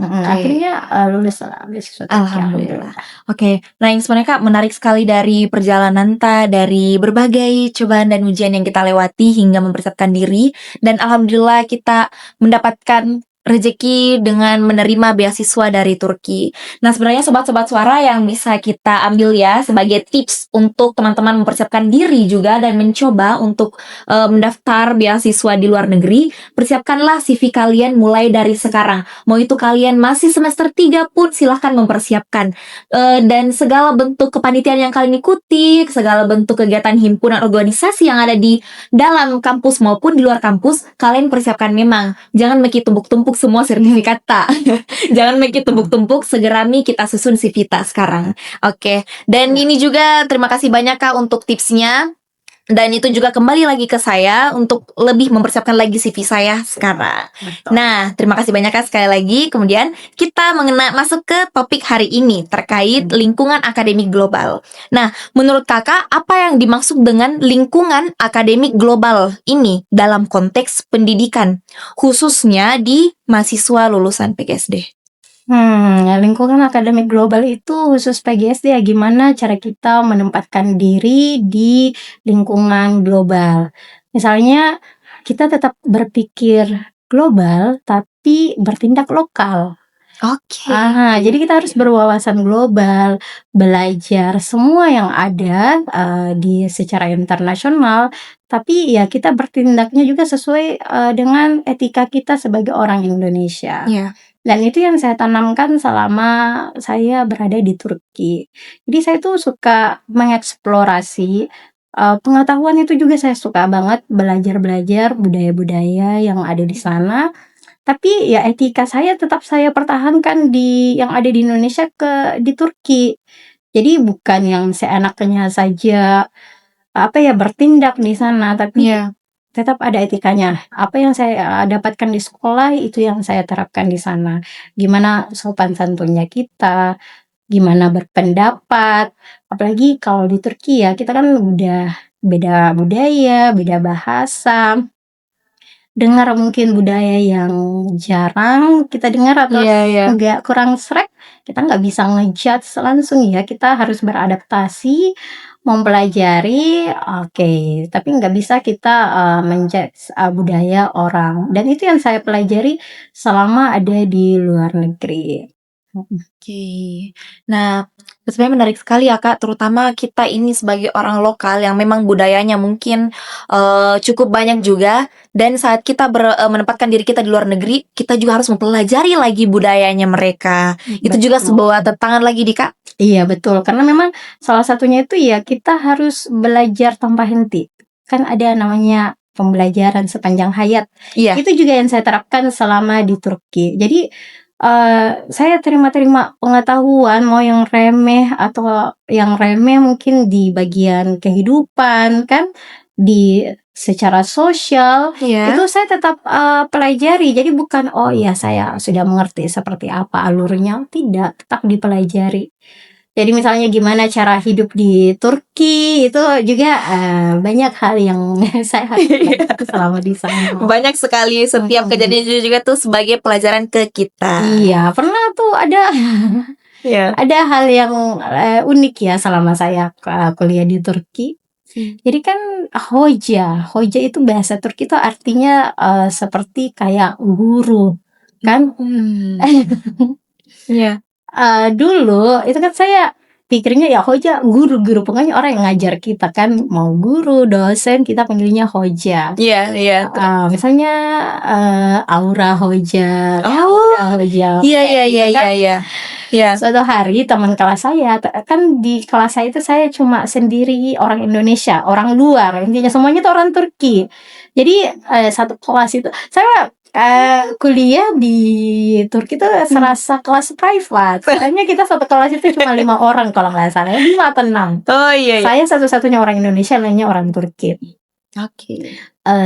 Akhirnya lulus beasiswa. Alhamdulillah. Oke. Nah, yang sebenarnya Kak menarik sekali dari perjalanan dari berbagai cobaan dan ujian yang kita lewati hingga mempersiapkan diri, dan alhamdulillah kita mendapatkan rezeki dengan menerima beasiswa dari Turki. Nah, sebenarnya sobat-sobat suara yang bisa kita ambil ya sebagai tips untuk teman-teman mempersiapkan diri juga dan mencoba untuk mendaftar beasiswa di luar negeri, persiapkanlah CV kalian mulai dari sekarang. Mau itu kalian masih semester 3 pun silahkan mempersiapkan. Dan segala bentuk kepanitiaan yang kalian ikuti, segala bentuk kegiatan himpunan organisasi yang ada di dalam kampus maupun di luar kampus, kalian persiapkan memang. Jangan make tumpuk-tumpuk semua sertifikat tak. Jangan make tumpuk-tumpuk, segera nih kita susun CV tak sekarang. Oke. Dan ini juga terima kasih banyak Kak untuk tipsnya. Dan itu juga kembali lagi ke saya untuk lebih mempersiapkan lagi CV saya sekarang. Betul. Nah, terima kasih banyak Kak sekali lagi. Kemudian kita masuk ke topik hari ini terkait lingkungan akademik global. Nah, menurut Kakak apa yang dimaksud dengan lingkungan akademik global ini dalam konteks pendidikan, khususnya di mahasiswa lulusan PGSD? Lingkungan akademik global itu khusus PGSD ya, gimana cara kita menempatkan diri di lingkungan global. Misalnya kita tetap berpikir global tapi bertindak lokal. Oke. Jadi kita harus berwawasan global, belajar semua yang ada di secara internasional, tapi ya kita bertindaknya juga sesuai dengan etika kita sebagai orang Indonesia. Iya. Dan itu yang saya tanamkan selama saya berada di Turki. Jadi saya tuh suka mengeksplorasi pengetahuan, itu juga saya suka banget belajar budaya-budaya yang ada di sana. Tapi ya etika saya tetap saya pertahankan di yang ada di Indonesia di Turki. Jadi bukan yang seenaknya saja bertindak di sana, tapi Iya. tetap ada etikanya. Apa yang saya dapatkan di sekolah itu yang saya terapkan di sana. Gimana sopan santunnya kita, gimana berpendapat. Apalagi kalau di Turki ya, kita kan udah beda budaya, beda bahasa. Dengar mungkin budaya yang jarang kita dengar atau Iya. enggak kurang sreg, kita nggak bisa ngejudge langsung ya. Kita harus beradaptasi, mempelajari, oke. Tapi nggak bisa kita menjudge budaya orang. Dan itu yang saya pelajari selama ada di luar negeri. Oke. Nah, sebenarnya menarik sekali ya Kak, terutama kita ini sebagai orang lokal yang memang budayanya mungkin cukup banyak juga, dan saat kita menempatkan diri kita di luar negeri, kita juga harus mempelajari lagi budayanya mereka. Itu juga Betul. sebuah tantangan lagi di Kak. Iya betul, karena memang salah satunya itu ya kita harus belajar tanpa henti. Kan ada namanya pembelajaran sepanjang hayat. Iya. Itu juga yang saya terapkan selama di Turki. Jadi saya terima pengetahuan, mau yang remeh atau yang remeh mungkin di bagian kehidupan kan, di secara sosial, Iya. itu saya tetap pelajari. Jadi bukan oh ya saya sudah mengerti seperti apa alurnya, tidak, tetap dipelajari. Jadi misalnya gimana cara hidup di Turki, itu juga banyak hal yang saya harus pelajari selama di sana. Banyak sekali setiap kejadian itu juga tuh sebagai pelajaran ke kita. Iya, pernah tuh Iya. ada hal yang unik ya selama saya kuliah di Turki. Jadi kan hoja itu bahasa Turki itu artinya seperti kayak guru kan. Iya. Dulu itu kan saya pikirnya ya hoja guru pokoknya orang yang ngajar kita kan, mau guru, dosen kita panggilnya hoja. Iya. Misalnya Aura hoja. Oh. Aura hoja. Iya. Suatu hari teman kelas saya, kan di kelas saya itu saya cuma sendiri orang Indonesia, orang luar, intinya semuanya tuh orang Turki. Jadi satu kelas itu saya kuliah di Turki tuh serasa kelas private. Soalnya kita satu kelas itu cuma 5 orang kalau nggak salah, 5 atau 6. Oh iya. Saya satu-satunya orang Indonesia, lainnya orang Turki. Oke.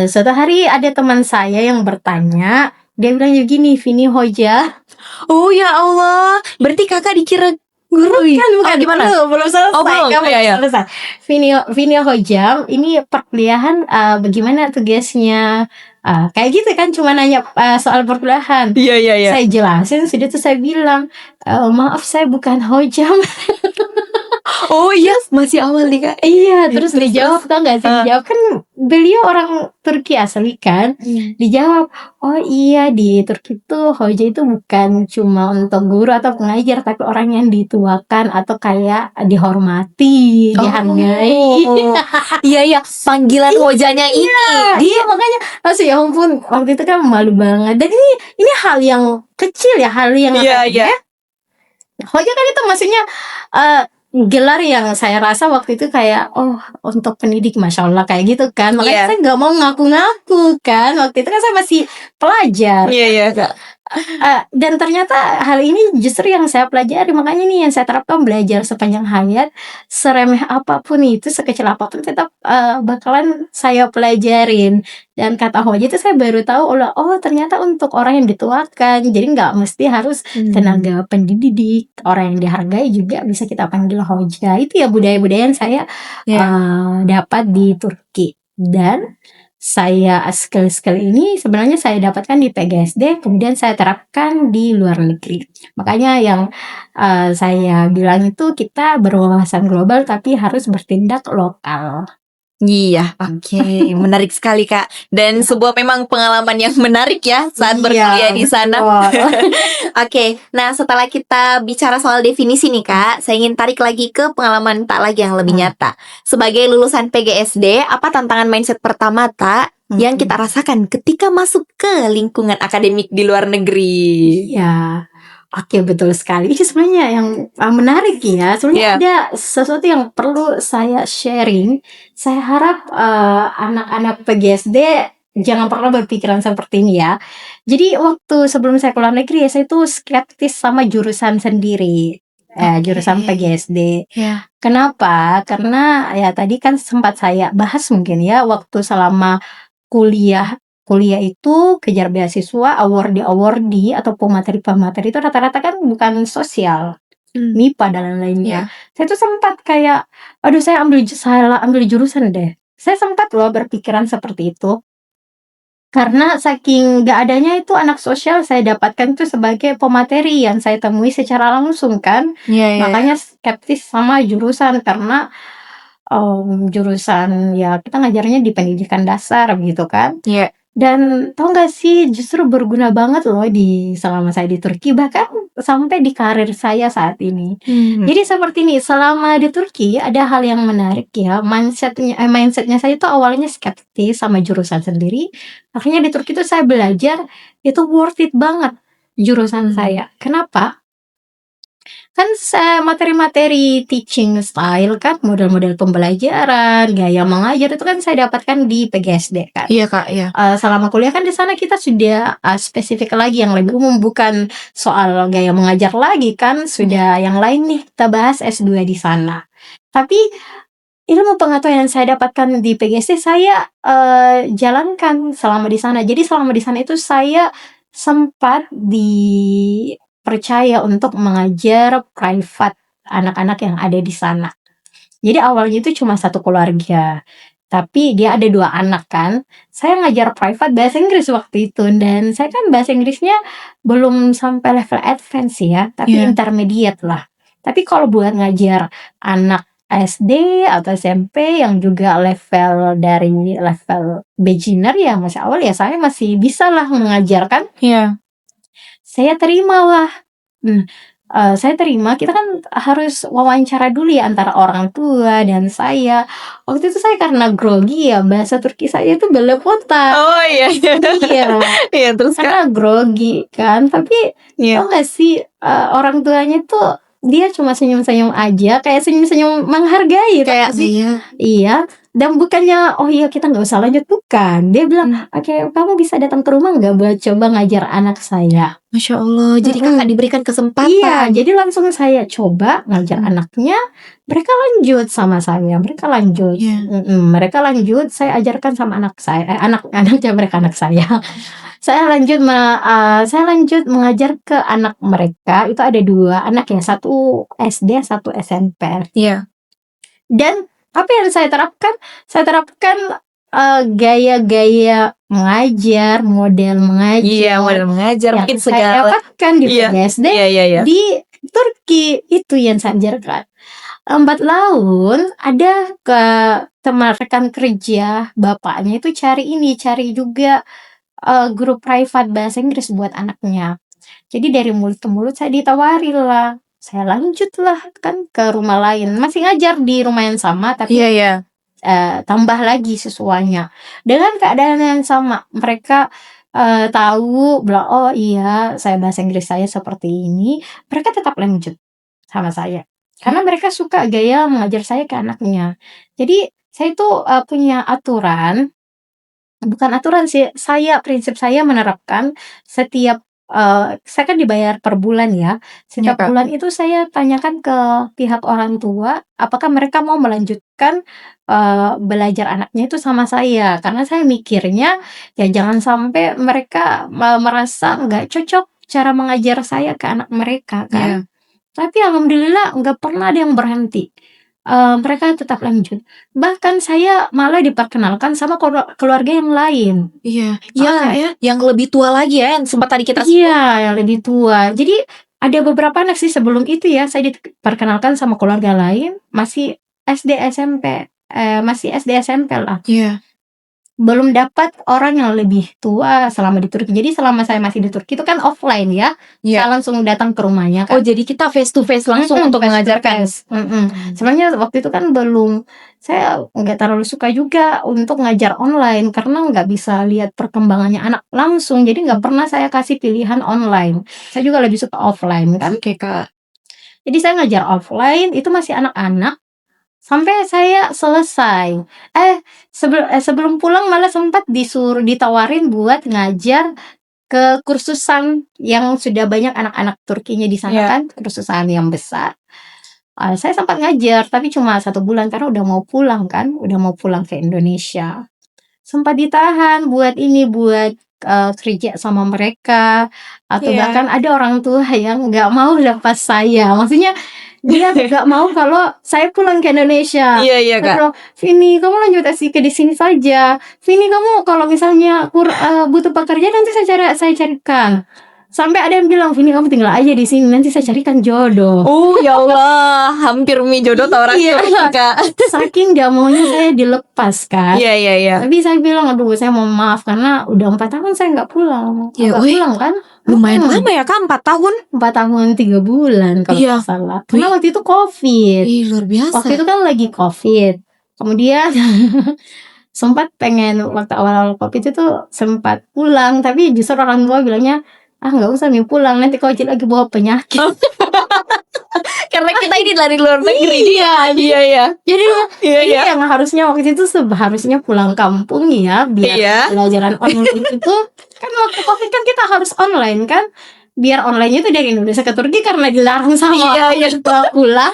Suatu hari ada teman saya yang bertanya, dia bilang begini, Vini hoja. Oh ya Allah, berarti kakak dikira guru ya? Bukan, Gimana? belum selesai. Oh, belum? Kamu Iya. selesai. Vini hojam, ini perkuliahan bagaimana tugasnya? Kayak gitu kan, cuma nanya soal perkuliahan. Iya. Saya jelasin, sudah tuh saya bilang, maaf saya bukan hojam. Oh iya, masih awal nih Kak. Iya, terus Terus, dijawab, tau gak sih? Dijawab kan beliau orang Turki asli kan. Dijawab, oh iya di Turki tuh hoja itu bukan cuma untuk guru atau pengajar, tapi orang yang dituakan atau kayak dihormati, dihargai. Iya, panggilan hojanya ini. Iya makanya langsung ya ampun, waktu itu kan malu banget. Dan ini hal yang kecil ya, hal yang Iya. hoja kan itu maksudnya gelar yang saya rasa waktu itu kayak untuk pendidik, masya Allah kayak gitu kan. Makanya saya nggak mau ngaku-ngaku kan, waktu itu kan saya masih pelajar. Iya Kak. Dan ternyata hal ini justru yang saya pelajari, makanya nih yang saya terapkan, belajar sepanjang hayat, seremeh apapun itu, sekecil apapun tetap bakalan saya pelajarin. Dan kata hoja itu saya baru tahu, ternyata untuk orang yang dituakan, jadi nggak mesti harus tenaga pendidik, orang yang dihargai juga bisa kita panggil hoja. Itu ya budaya-budaya yang saya dapat di Turki. Dan saya skill ini sebenarnya saya dapatkan di PGSD, kemudian saya terapkan di luar negeri. Makanya yang saya bilang itu kita berwawasan global tapi harus bertindak lokal. Iya, oke, menarik sekali Kak. Dan sebuah memang pengalaman yang menarik ya saat berkuliah di sana. Oke, nah setelah kita bicara soal definisi nih Kak, saya ingin tarik lagi ke pengalaman Tak lagi yang lebih nyata. Sebagai lulusan PGSD, apa tantangan mindset pertama Tak yang kita rasakan ketika masuk ke lingkungan akademik di luar negeri? Iya. Oke, betul sekali. Ini sebenarnya yang menarik ya. Sebenarnya ada sesuatu yang perlu saya sharing. Saya harap anak-anak PGSD jangan pernah berpikiran seperti ini ya. Jadi waktu sebelum saya keluar negeri ya, saya tuh skeptis sama jurusan sendiri. Jurusan PGSD. Kenapa? Karena ya tadi kan sempat saya bahas mungkin ya, waktu selama kuliah itu kejar beasiswa, awardee atau pemateri itu rata-rata kan bukan sosial, MIPA dan lain-lainnya. Saya tuh sempat kayak, aduh saya salah ambil jurusan deh. Saya sempat loh berpikiran seperti itu. Karena saking gak adanya itu anak sosial, saya dapatkan itu sebagai pemateri yang saya temui secara langsung kan. Makanya skeptis sama jurusan, karena jurusan ya kita ngajarnya di pendidikan dasar gitu kan. Dan tau gak sih, justru berguna banget loh selama saya di Turki, bahkan sampai di karir saya saat ini. Jadi seperti ini, selama di Turki ada hal yang menarik ya. Mindsetnya saya itu awalnya skeptis sama jurusan sendiri. Akhirnya di Turki itu saya belajar, itu worth it banget jurusan saya. Kenapa? Kan materi-materi teaching style kan, model-model pembelajaran, gaya mengajar itu kan saya dapatkan di PGSD kan. Iya Kak, iya. Selama kuliah kan di sana kita sudah spesifik lagi, yang lebih umum, bukan soal gaya mengajar lagi kan, sudah yang lain nih kita bahas S2 di sana. Tapi ilmu pengetahuan yang saya dapatkan di PGSD saya jalankan selama di sana. Jadi selama di sana itu saya sempat dipercaya untuk mengajar private anak-anak yang ada di sana. Jadi awalnya itu cuma satu keluarga, tapi dia ada 2 anak kan. Saya ngajar private bahasa Inggris waktu itu, dan saya kan bahasa Inggrisnya belum sampai level advance ya, tapi intermediate lah. Tapi kalau buat ngajar anak SD atau SMP yang juga dari level beginner ya, masih awal ya, saya masih bisa lah mengajarkan. Saya terima lah. Saya terima, kita kan harus wawancara dulu ya antara orang tua dan saya. Waktu itu saya karena grogi ya, bahasa Turki saya itu belepotan. Oh iya. Iya, terus karena grogi kan. Tapi tau gak sih, orang tuanya tuh dia cuma senyum-senyum aja, kayak senyum-senyum menghargai kayak iya. Dan bukannya kita nggak usah lanjut, bukan. Dia bilang, oke, kamu bisa datang ke rumah nggak buat coba ngajar anak saya. Masya Allah, jadi kakak diberikan kesempatan. Iya, jadi langsung saya coba ngajar anaknya. Mereka lanjut sama saya, mereka lanjut. Mereka lanjut, saya ajarkan sama anak saya, anak-anaknya mereka, anak saya. Saya lanjut mengajar ke anak mereka. Itu ada 2 anak ya, satu SD, satu SMP. Dan apa yang saya terapkan? Saya terapkan gaya-gaya mengajar, model mengajar. Iya, model mengajar yang mungkin saya dapatkan di PGSD, di Turki, itu yang saya ajarkan. lambat laun ada ke teman rekan kerja bapaknya itu cari juga grup private bahasa Inggris buat anaknya. Jadi dari mulut ke mulut saya ditawari lah. Saya lanjut lah kan ke rumah lain. Masih ngajar di rumah yang sama tapi Iya. tambah lagi siswanya. Dengan keadaan yang sama. Mereka tahu bilang, oh iya saya bahasa Inggris saya seperti ini. Mereka tetap lanjut sama saya. Karena mereka suka gaya mengajar saya ke anaknya. Jadi saya itu punya aturan. Bukan aturan sih, prinsip saya menerapkan setiap, saya kan dibayar per bulan ya, Iya, setiap Kak. bulan itu saya tanyakan ke pihak orang tua, apakah mereka mau melanjutkan, belajar anaknya itu sama saya. Karena saya mikirnya, ya jangan sampai mereka merasa nggak cocok cara mengajar saya ke anak mereka kan. Iya. Tapi alhamdulillah nggak pernah ada yang berhenti. Mereka tetap lanjut. Bahkan saya malah diperkenalkan sama keluarga yang lain. Iya. Iya, Kak, ya, yang lebih tua lagi ya, yang sempat tadi kita sebut. Iya, yang lebih tua. Jadi ada beberapa anak sih sebelum itu ya, saya diperkenalkan sama keluarga lain, masih SD, SMP, masih SD, SMP lah. Iya. Belum dapat orang yang lebih tua selama di Turki. Jadi selama saya masih di Turki itu kan offline ya, Iya. saya langsung datang ke rumahnya Oh, kan. jadi kita face to face langsung untuk Face to mengajarkan. face. Sebenarnya waktu itu kan saya nggak terlalu suka juga untuk ngajar online karena nggak bisa lihat perkembangannya anak langsung. Jadi nggak pernah saya kasih pilihan online. Saya juga lebih suka offline kan. Oke, Kak. Jadi saya ngajar offline itu masih anak-anak sampai saya selesai. Sebelum pulang malah sempat ditawarin buat ngajar ke kursusan yang sudah banyak anak-anak Turkinya di sana Iya. kan, kursusan yang besar. Saya sempat ngajar tapi cuma 1 bulan karena udah mau pulang kan, udah mau pulang ke Indonesia. Sempat ditahan buat kerja sama mereka, atau Iya. bahkan ada orang tua yang nggak mau lepas saya. Maksudnya dia nggak mau kalau saya pulang ke Indonesia. Iya, Dia Kak. bilang, "Vini, kamu lanjut S3 di sini saja. Vini, kamu kalau misalnya butuh pekerjaan nanti saya carikan." Sampai ada yang bilang, "Vini, kamu tinggal aja di sini, nanti saya carikan jodoh." Oh, ya Allah, hampir mi jodoh tawar Iya. Turki, Kak. Saking nggak maunya saya dilepas kan. Iya. Tapi saya bilang, "Aduh, saya mohon maaf karena udah 4 tahun saya nggak pulang." Ya, Nggak wih, pulang kan? lumayan lama ya, Kak, 4 tahun. 4 tahun 3 bulan kalau Iya. nggak salah. Karena waktu itu Covid. Ih, luar biasa. Waktu itu kan lagi Covid. Kemudian sempat pengen waktu awal-awal Covid itu sempat pulang, tapi justru orang tua bilangnya, nggak usah nih pulang, nanti kalau lagi bawa penyakit. Karena kita ini dari luar negeri. Iya. Jadi Iya. yang harusnya waktu itu harusnya pulang kampung ya, biar Iya. pelajaran online itu kan waktu Covid kan kita harus online kan, biar online-nya itu dari Indonesia ke Turki karena dilarang sama Iya. pulang.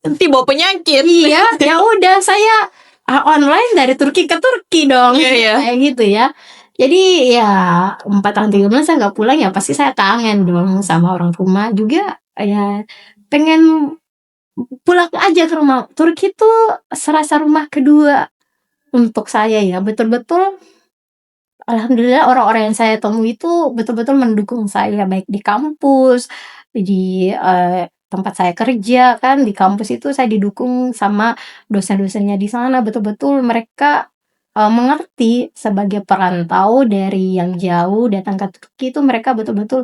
Nanti bawa penyakit. Iya, ya udah saya online dari Turki ke Turki dong. Iya. Kayak gitu ya. Jadi ya 4 tahun 3 bulan saya nggak pulang ya pasti saya kangen dong sama orang rumah juga ya, pengen pulang aja ke rumah. Turki itu serasa rumah kedua untuk saya ya. Betul-betul alhamdulillah orang-orang yang saya temui itu betul-betul mendukung saya baik di kampus, di tempat saya kerja kan, di kampus itu saya didukung sama dosen-dosennya di sana, betul-betul mereka mengerti sebagai perantau dari yang jauh datang ke Turki itu mereka betul-betul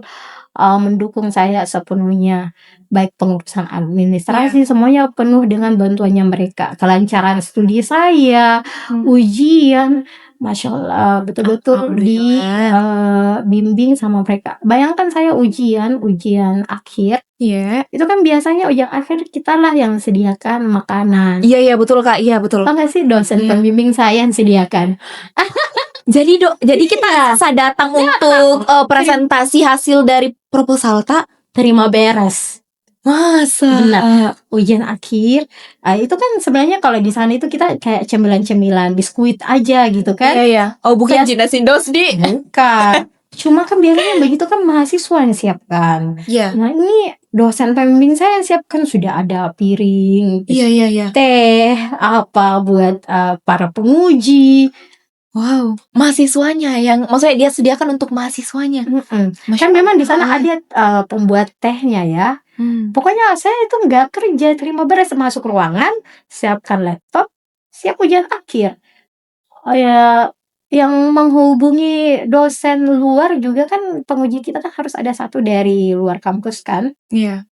mendukung saya sepenuhnya. Baik pengurusan administrasi semuanya penuh dengan bantuannya mereka. Kelancaran studi saya, ujian, Masya Allah betul-betul bimbing sama mereka. Bayangkan saya ujian akhir, Iya. itu kan biasanya ujian akhir kita lah yang sediakan makanan. Iya, betul, Kak. Iya, betul. Tau gak sih dosen pembimbing saya yang sediakan? Jadi kita datang untuk presentasi hasil dari proposal, Kak. Terima beres. Masa? Benar. Ujian akhir itu kan sebenarnya kalau di sana itu kita kayak cemilan-cemilan biskuit aja gitu kan. Iya. Oh, bukan Bias- Jinasindos di. Bukan. Cuma kan biasanya begitu kan mahasiswa yang siapkan. Iya. Nah ini dosen pembimbing saya yang siapkan sudah ada piring, Iya. teh, apa buat para penguji. Wow, mahasiswanya yang maksudnya dia sediakan untuk mahasiswanya. Masya Kan memang di sana Allah. ada pembuat tehnya ya. Pokoknya saya itu nggak kerja, terima beres, masuk ruangan, siapkan laptop, siap ujian akhir. Oh ya, yang menghubungi dosen luar juga kan, penguji kita kan harus ada satu dari luar kampus kan. Iya.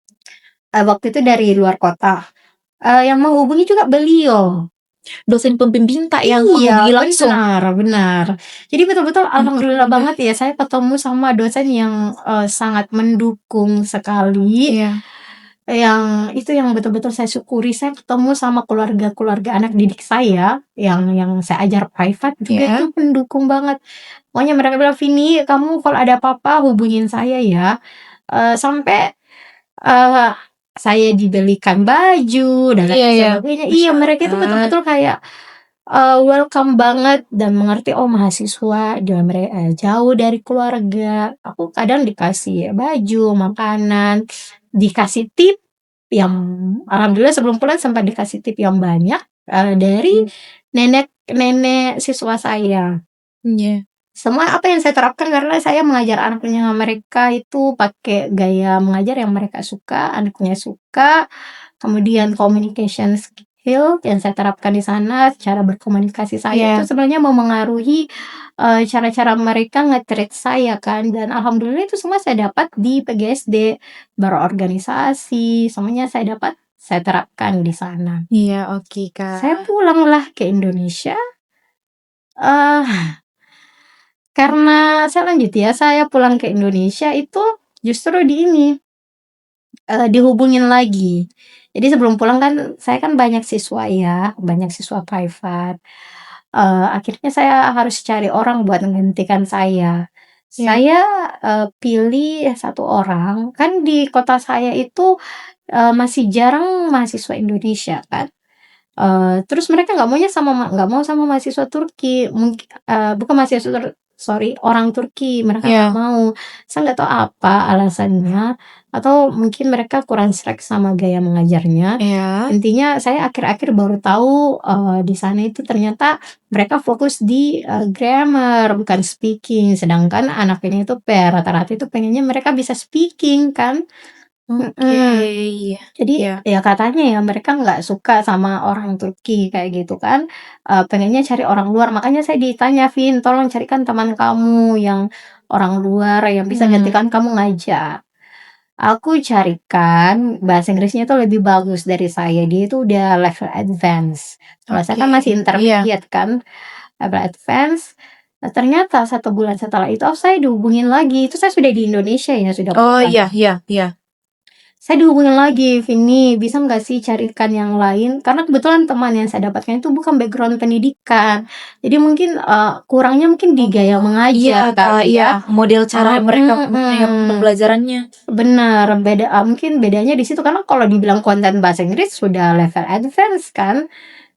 Waktu itu dari luar kota. Yang menghubungi juga beliau. Dosen pembimbing tak yang Iya, menghubungi langsung. benar. Jadi betul-betul alhamdulillah Oke. banget ya, saya ketemu sama dosen yang sangat mendukung sekali. Iya. Yang itu yang betul-betul saya syukuri, saya ketemu sama keluarga-keluarga anak didik saya yang saya ajar private juga Iya. itu mendukung banget. Pokoknya mereka bilang, "Vini, kamu kalau ada apa-apa hubungin saya ya." Sampai eh, saya dibelikan baju dan lain Iya, iya. sebagainya. Iya, Masya mereka itu Allah. betul-betul kayak welcome banget dan mengerti, oh mahasiswa jauh dari keluarga. Aku kadang dikasih baju, makanan, dikasih tip yang alhamdulillah sebelum pulang sempat dikasih tip yang banyak dari nenek-nenek siswa saya. Iya. Semua apa yang saya terapkan karena saya mengajar anaknya mereka itu pakai gaya mengajar yang mereka suka, anaknya suka. Kemudian communication skill yang saya terapkan di sana, cara berkomunikasi saya itu Iya. sebenarnya memengaruhi cara-cara mereka nge-treat saya kan, dan alhamdulillah itu semua saya dapat di PGSD, berorganisasi, semuanya saya terapkan di sana. Iya, oke Saya Kak. pulanglah ke Indonesia, eh karena saya lanjut ya, saya pulang ke Indonesia itu justru dihubungin lagi. Jadi sebelum pulang kan, saya kan banyak siswa ya, banyak siswa private. Akhirnya saya harus cari orang buat menggantikan saya. Iya. Saya pilih satu orang, kan di kota saya itu masih jarang mahasiswa Indonesia kan. Terus mereka nggak mau sama mahasiswa Turki, bukan mahasiswa sorry, orang Turki, mereka nggak Iya. mau. Saya nggak tahu apa alasannya, atau mungkin mereka kurang sreg sama gaya mengajarnya. Iya. Intinya saya akhir-akhir baru tahu, di sana itu ternyata mereka fokus di grammar bukan speaking, sedangkan anak ini itu rata-rata itu pengennya mereka bisa speaking kan. Oke. Iya. Jadi Iya. ya katanya ya mereka nggak suka sama orang Turki kayak gitu kan, pengennya cari orang luar. Makanya saya ditanya, "Vin, tolong carikan teman kamu yang orang luar yang bisa gantikan kamu ngajar." Aku carikan bahasa Inggrisnya itu lebih bagus dari saya, dia itu udah level advance. Kalau saya Oke. kan masih Iya. intermediate kan, level advance. Nah ternyata 1 bulan setelah itu, saya dihubungin lagi, itu saya sudah di Indonesia ya, sudah Oh, pulang. iya, iya, iya. Saya dihubungin lagi, "Vini, bisa nggak sih carikan yang lain?" Karena kebetulan teman yang saya dapatkan itu bukan background pendidikan. Jadi mungkin, kurangnya mungkin di gaya Iya, mengajar Kak, kali iya. ya. Model cara mereka Mhm. pembelajarannya. Bener, mungkin bedanya di situ karena kalau dibilang konten bahasa Inggris sudah level advance kan.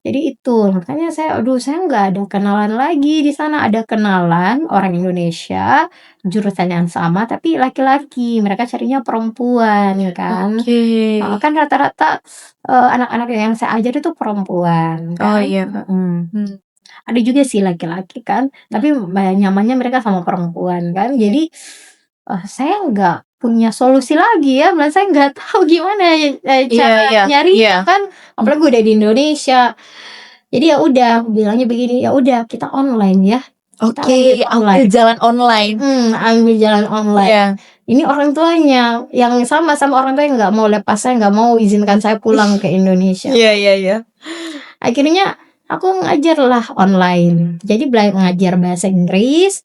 Jadi itu, makanya aduh saya nggak ada kenalan lagi di sana. Ada kenalan orang Indonesia, jurusan yang sama tapi laki-laki, mereka carinya perempuan kan. Oke. Kan rata-rata, anak-anak yang saya ajar itu perempuan Oh, kan, iya, Kak. Ada juga sih laki-laki kan, tapi nyamannya mereka sama perempuan kan. Iya. Jadi, saya nggak punya solusi lagi ya, saya nggak tahu gimana Iya, cara iya, iya. nyarinya kan, apalagi udah di Indonesia. Jadi ya udah, bilangnya begini, "Ya udah kita online ya, kita lanjut Oke, ambil online." jalan online. Ambil jalan online. Iya. Ini orang tuanya yang sama orang tuanya nggak mau lepas saya, nggak mau izinkan saya pulang ke Indonesia. Iya, iya, iya. Akhirnya aku ngajarlah online. Jadi ngajar bahasa Inggris,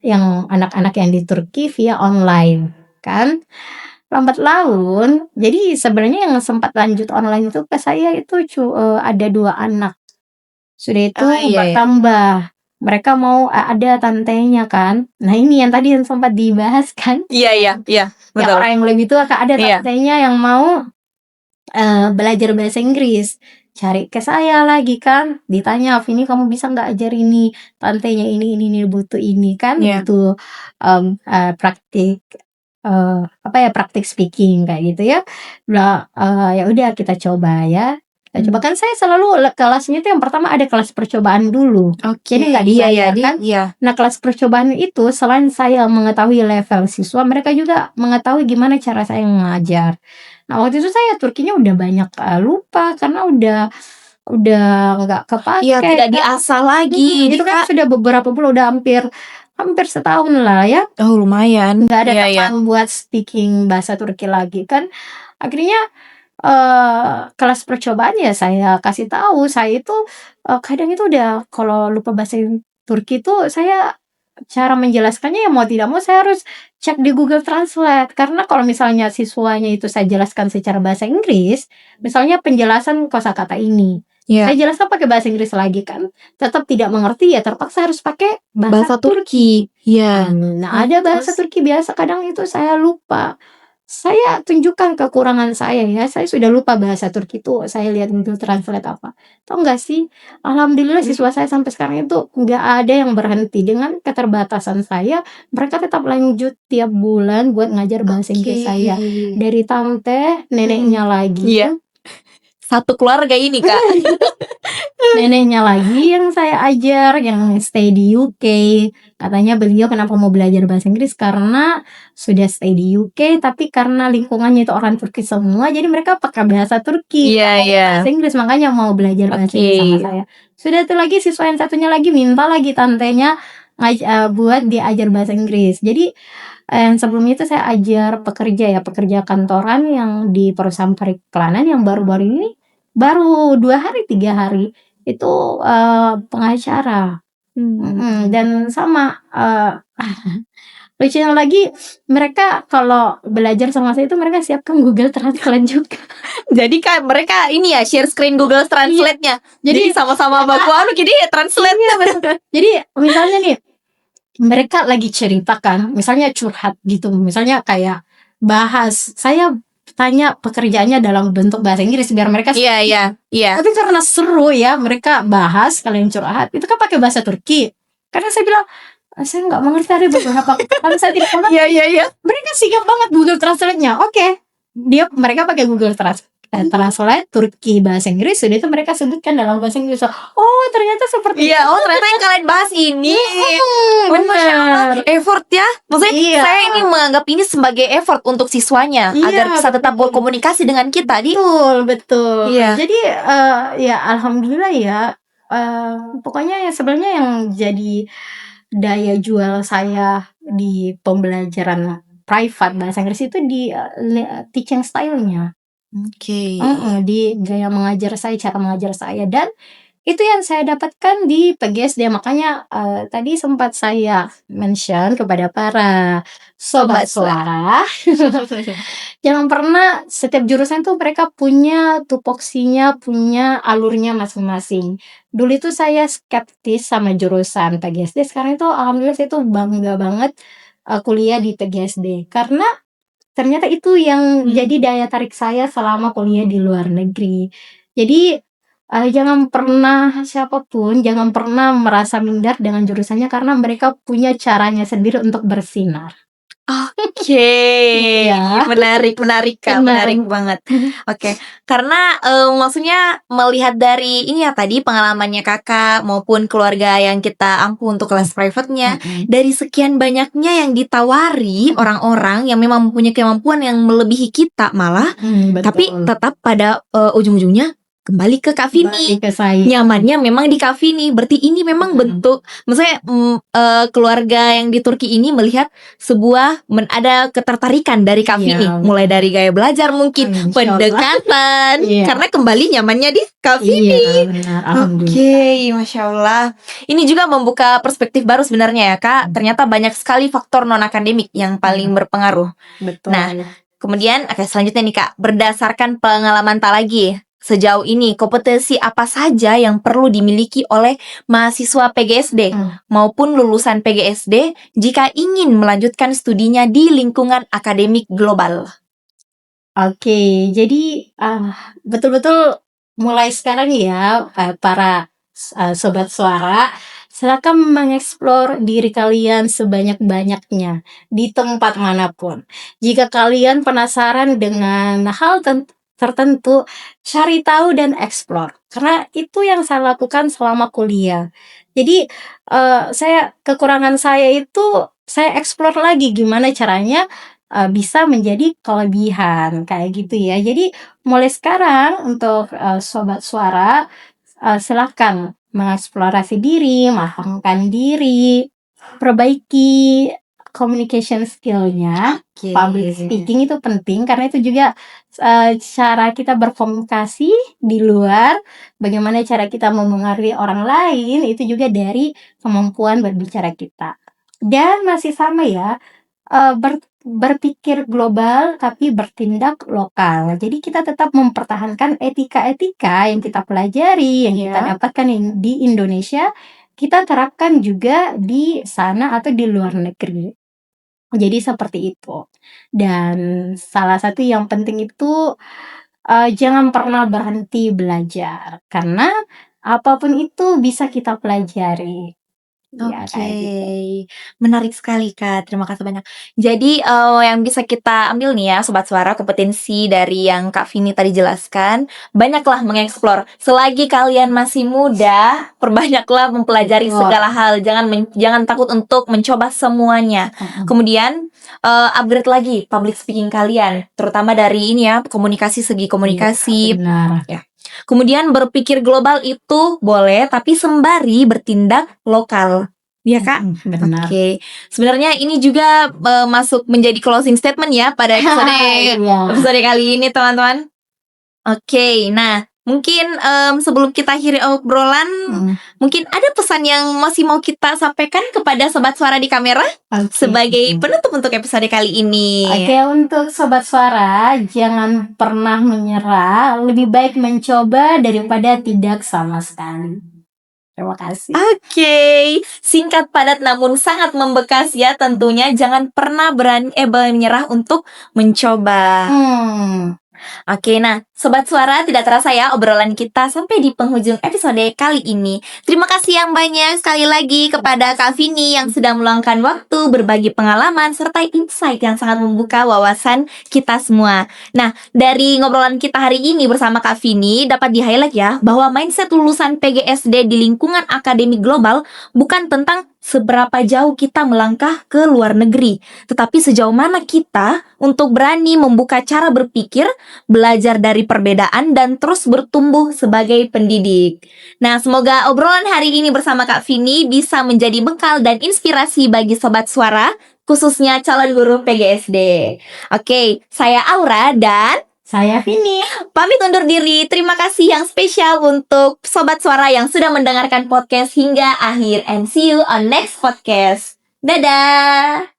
yang anak-anak yang di Turki via online kan. Lambat laun, jadi sebenarnya yang sempat lanjut online itu ke saya itu ada 2 anak. Sudah itu Ah, iya, iya. bertambah, mereka mau ada tantenya kan. Nah ini yang tadi yang sempat dibahas kan, Iya, iya, iya. yang Betul. orang yang lebih tua Kak, ada Iya. tantenya yang mau belajar bahasa Inggris. Cari ke saya lagi kan, ditanya, "Vini kamu bisa nggak ajar ini, tantenya ini butuh ini," kan Iya. butuh praktik, praktik speaking kayak gitu ya. Ya udah kita coba ya, Coba kan saya selalu kelasnya itu yang pertama ada kelas percobaan dulu. Oke. Jadi nggak dibayar kan? Iya. Nah, kelas percobaan itu selain saya mengetahui level siswa, mereka juga mengetahui gimana cara saya mengajar. Nah, waktu itu saya Turkinya udah banyak lupa karena udah nggak Iya, kepake tidak kan. diasah lagi, Itu kan Kak. sudah beberapa bulan, udah hampir setahun lah ya. Oh, lumayan. Nggak ada Iya. teman buat speaking bahasa Turki lagi kan. Akhirnya kelas percobaan ya saya kasih tahu, saya itu kadang itu udah kalau lupa bahasa Turki itu saya cara menjelaskannya ya mau tidak mau saya harus cek di Google Translate. Karena kalau misalnya siswanya itu saya jelaskan secara bahasa Inggris, misalnya penjelasan kosakata ini, Iya. saya jelaskan pakai bahasa Inggris lagi kan, tetap tidak mengerti ya terpaksa harus pakai bahasa Bahasa Turki. Iya. Nah, ada bahasa Terus? Turki biasa kadang itu saya lupa. Saya tunjukkan kekurangan saya ya, saya sudah lupa bahasa Turki itu, saya lihat Google Translate apa. Tahu nggak sih, alhamdulillah siswa saya sampai sekarang itu nggak ada yang berhenti. Dengan keterbatasan saya, mereka tetap lanjut tiap bulan buat ngajar bahasa Inggris saya. Dari tante, neneknya lagi. Iya. Satu keluarga ini, Kak. Neneknya lagi yang saya ajar, yang stay di UK. Katanya beliau kenapa mau belajar bahasa Inggris karena sudah stay di UK, tapi karena lingkungannya itu orang Turki semua, jadi mereka pakai bahasa Turki, Iya, iya. bahasa Inggris, makanya mau belajar bahasa Inggris sama saya. Sudah itu lagi siswa yang satunya lagi minta lagi tantenya buat diajar bahasa Inggris. Jadi yang sebelumnya itu saya ajar pekerja kantoran yang di perusahaan periklanan yang baru-baru ini, baru 2 hari 3 hari itu pengacara. Dan sama lucunya lagi mereka kalau belajar sama saya itu mereka siapkan Google Translate juga. Jadi kan mereka ini ya share screen Google Translate-nya. Jadi Jadi sama-sama baku jadi translate. iya betul. Jadi misalnya nih mereka lagi ceritakan, misalnya curhat gitu, misalnya kayak bahas, saya tanya pekerjaannya dalam bentuk bahasa Inggris biar mereka Iya. tapi karena seru ya mereka bahas kalian curhat itu kan pakai bahasa Turki. Karena saya bilang saya nggak mengerti ada beberapa kalau saya tidak mengerti. Iya. Mereka sigap banget Google Translate-nya. Oke. Mereka pakai Google Translate Turki bahasa Inggris, sudah itu mereka sebutkan dalam bahasa Inggris. Oh, ternyata seperti Iya, ternyata yang kalian bahas ini. benar. Effort ya. Maksudnya Iya. saya ini menganggap ini sebagai effort untuk siswanya Iya, agar bisa tetap betul. berkomunikasi dengan kita di. Betul. Iya. Jadi ya alhamdulillah ya. Pokoknya ya sebenarnya yang jadi daya jual saya di pembelajaran private bahasa Inggris itu di teaching style-nya. Oke. Di gaya mengajar saya, cara mengajar saya, dan itu yang saya dapatkan di PGSD. Makanya tadi sempat saya mention kepada para sobat suara, jangan pernah setiap jurusan tuh mereka punya tupoksinya, punya alurnya masing-masing. Dulu itu saya skeptis sama jurusan PGSD, sekarang itu alhamdulillah saya tuh bangga banget kuliah di PGSD karena ternyata itu yang jadi daya tarik saya selama kuliah di luar negeri. Jadi jangan pernah siapapun jangan pernah merasa minder dengan jurusannya karena mereka punya caranya sendiri untuk bersinar. Oke. Iya. Menarik Kak, menarik banget. Oke, karena maksudnya melihat dari ini ya tadi pengalamannya Kakak maupun keluarga yang kita ampu untuk kelas private-nya, dari sekian banyaknya yang ditawari orang-orang yang memang mempunyai kemampuan yang melebihi kita malah, tapi tetap pada ujung-ujungnya kembali ke Kak Vini. Ke saya. Nyamannya memang di Kak Vini. Berarti ini memang bentuk, maksudnya keluarga yang di Turki ini melihat sebuah ada ketertarikan dari Kak Vini, mulai dari gaya belajar mungkin, pendekatan, karena kembali nyamannya di Kak Vini. Oke, Masya Allah. Ini juga membuka perspektif baru sebenarnya ya Kak. Ternyata banyak sekali faktor non akademik yang paling berpengaruh. Betul. Nah, kemudian selanjutnya nih Kak, berdasarkan pengalaman tak lagi, sejauh ini kompetensi apa saja yang perlu dimiliki oleh mahasiswa PGSD maupun lulusan PGSD jika ingin melanjutkan studinya di lingkungan akademik global? Oke, jadi betul-betul mulai sekarang ya para sobat suara, silakan mengeksplor diri kalian sebanyak-banyaknya di tempat manapun. Jika kalian penasaran dengan hal tertentu, cari tahu dan explore. Karena itu yang saya lakukan selama kuliah. Jadi kekurangan saya itu saya explore lagi gimana caranya bisa menjadi kelebihan kayak gitu ya. Jadi mulai sekarang untuk sobat suara, silakan mengeksplorasi diri, matangkan diri, perbaiki communication skill-nya. Oke. Public speaking itu penting karena itu juga cara kita berkomunikasi di luar, bagaimana cara kita memengaruhi orang lain itu juga dari kemampuan berbicara kita. Dan masih sama ya, berpikir global tapi bertindak lokal. Jadi kita tetap mempertahankan etika-etika yang kita pelajari, yang kita Iya. dapatkan di Indonesia, kita terapkan juga di sana atau di luar negeri. Jadi seperti itu. Dan salah satu yang penting itu jangan pernah berhenti belajar karena apapun itu bisa kita pelajari. Ya Oke, kayak gitu. menarik sekali Kak, terima kasih banyak. Jadi yang bisa kita ambil nih ya Sobat Suara, kompetensi dari yang Kak Vini tadi jelaskan, banyaklah mengeksplor. Selagi kalian masih muda, perbanyaklah mempelajari Betul. segala hal. Jangan takut untuk mencoba semuanya. Kemudian upgrade lagi public speaking kalian, terutama dari ini ya, segi komunikasi. Benar. Ya. Kemudian berpikir global itu boleh, tapi sembari bertindak lokal. Iya Kak? Benar. Oke. Sebenarnya ini juga masuk menjadi closing statement ya pada episode Iya. episode kali ini teman-teman. Oke, nah mungkin sebelum kita akhiri obrolan, mungkin ada pesan yang masih mau kita sampaikan kepada Sobat Suara di kamera Oke. sebagai penutup untuk episode kali ini. Oke, untuk Sobat Suara, jangan pernah menyerah. Lebih baik mencoba daripada tidak sama sekali. Terima kasih. Oke, singkat padat namun sangat membekas ya tentunya. Jangan pernah menyerah untuk mencoba. Oke, nah Sobat Suara, tidak terasa ya obrolan kita sampai di penghujung episode kali ini. Terima kasih yang banyak sekali lagi kepada Kak Vini yang sudah meluangkan waktu berbagi pengalaman serta insight yang sangat membuka wawasan kita semua. Nah, dari ngobrolan kita hari ini bersama Kak Vini dapat di-highlight ya bahwa mindset lulusan PGSD di lingkungan akademik global bukan tentang seberapa jauh kita melangkah ke luar negeri, tetapi sejauh mana kita untuk berani membuka cara berpikir, belajar dari perbedaan, dan terus bertumbuh sebagai pendidik. Nah, semoga obrolan hari ini bersama Kak Vini bisa menjadi bekal dan inspirasi bagi Sobat Suara, khususnya calon guru PGSD. Oke, saya Aura dan Saya Vini. pamit undur diri. Terima kasih yang spesial untuk Sobat Suara yang sudah mendengarkan podcast hingga akhir. And see you on next podcast. Dadah!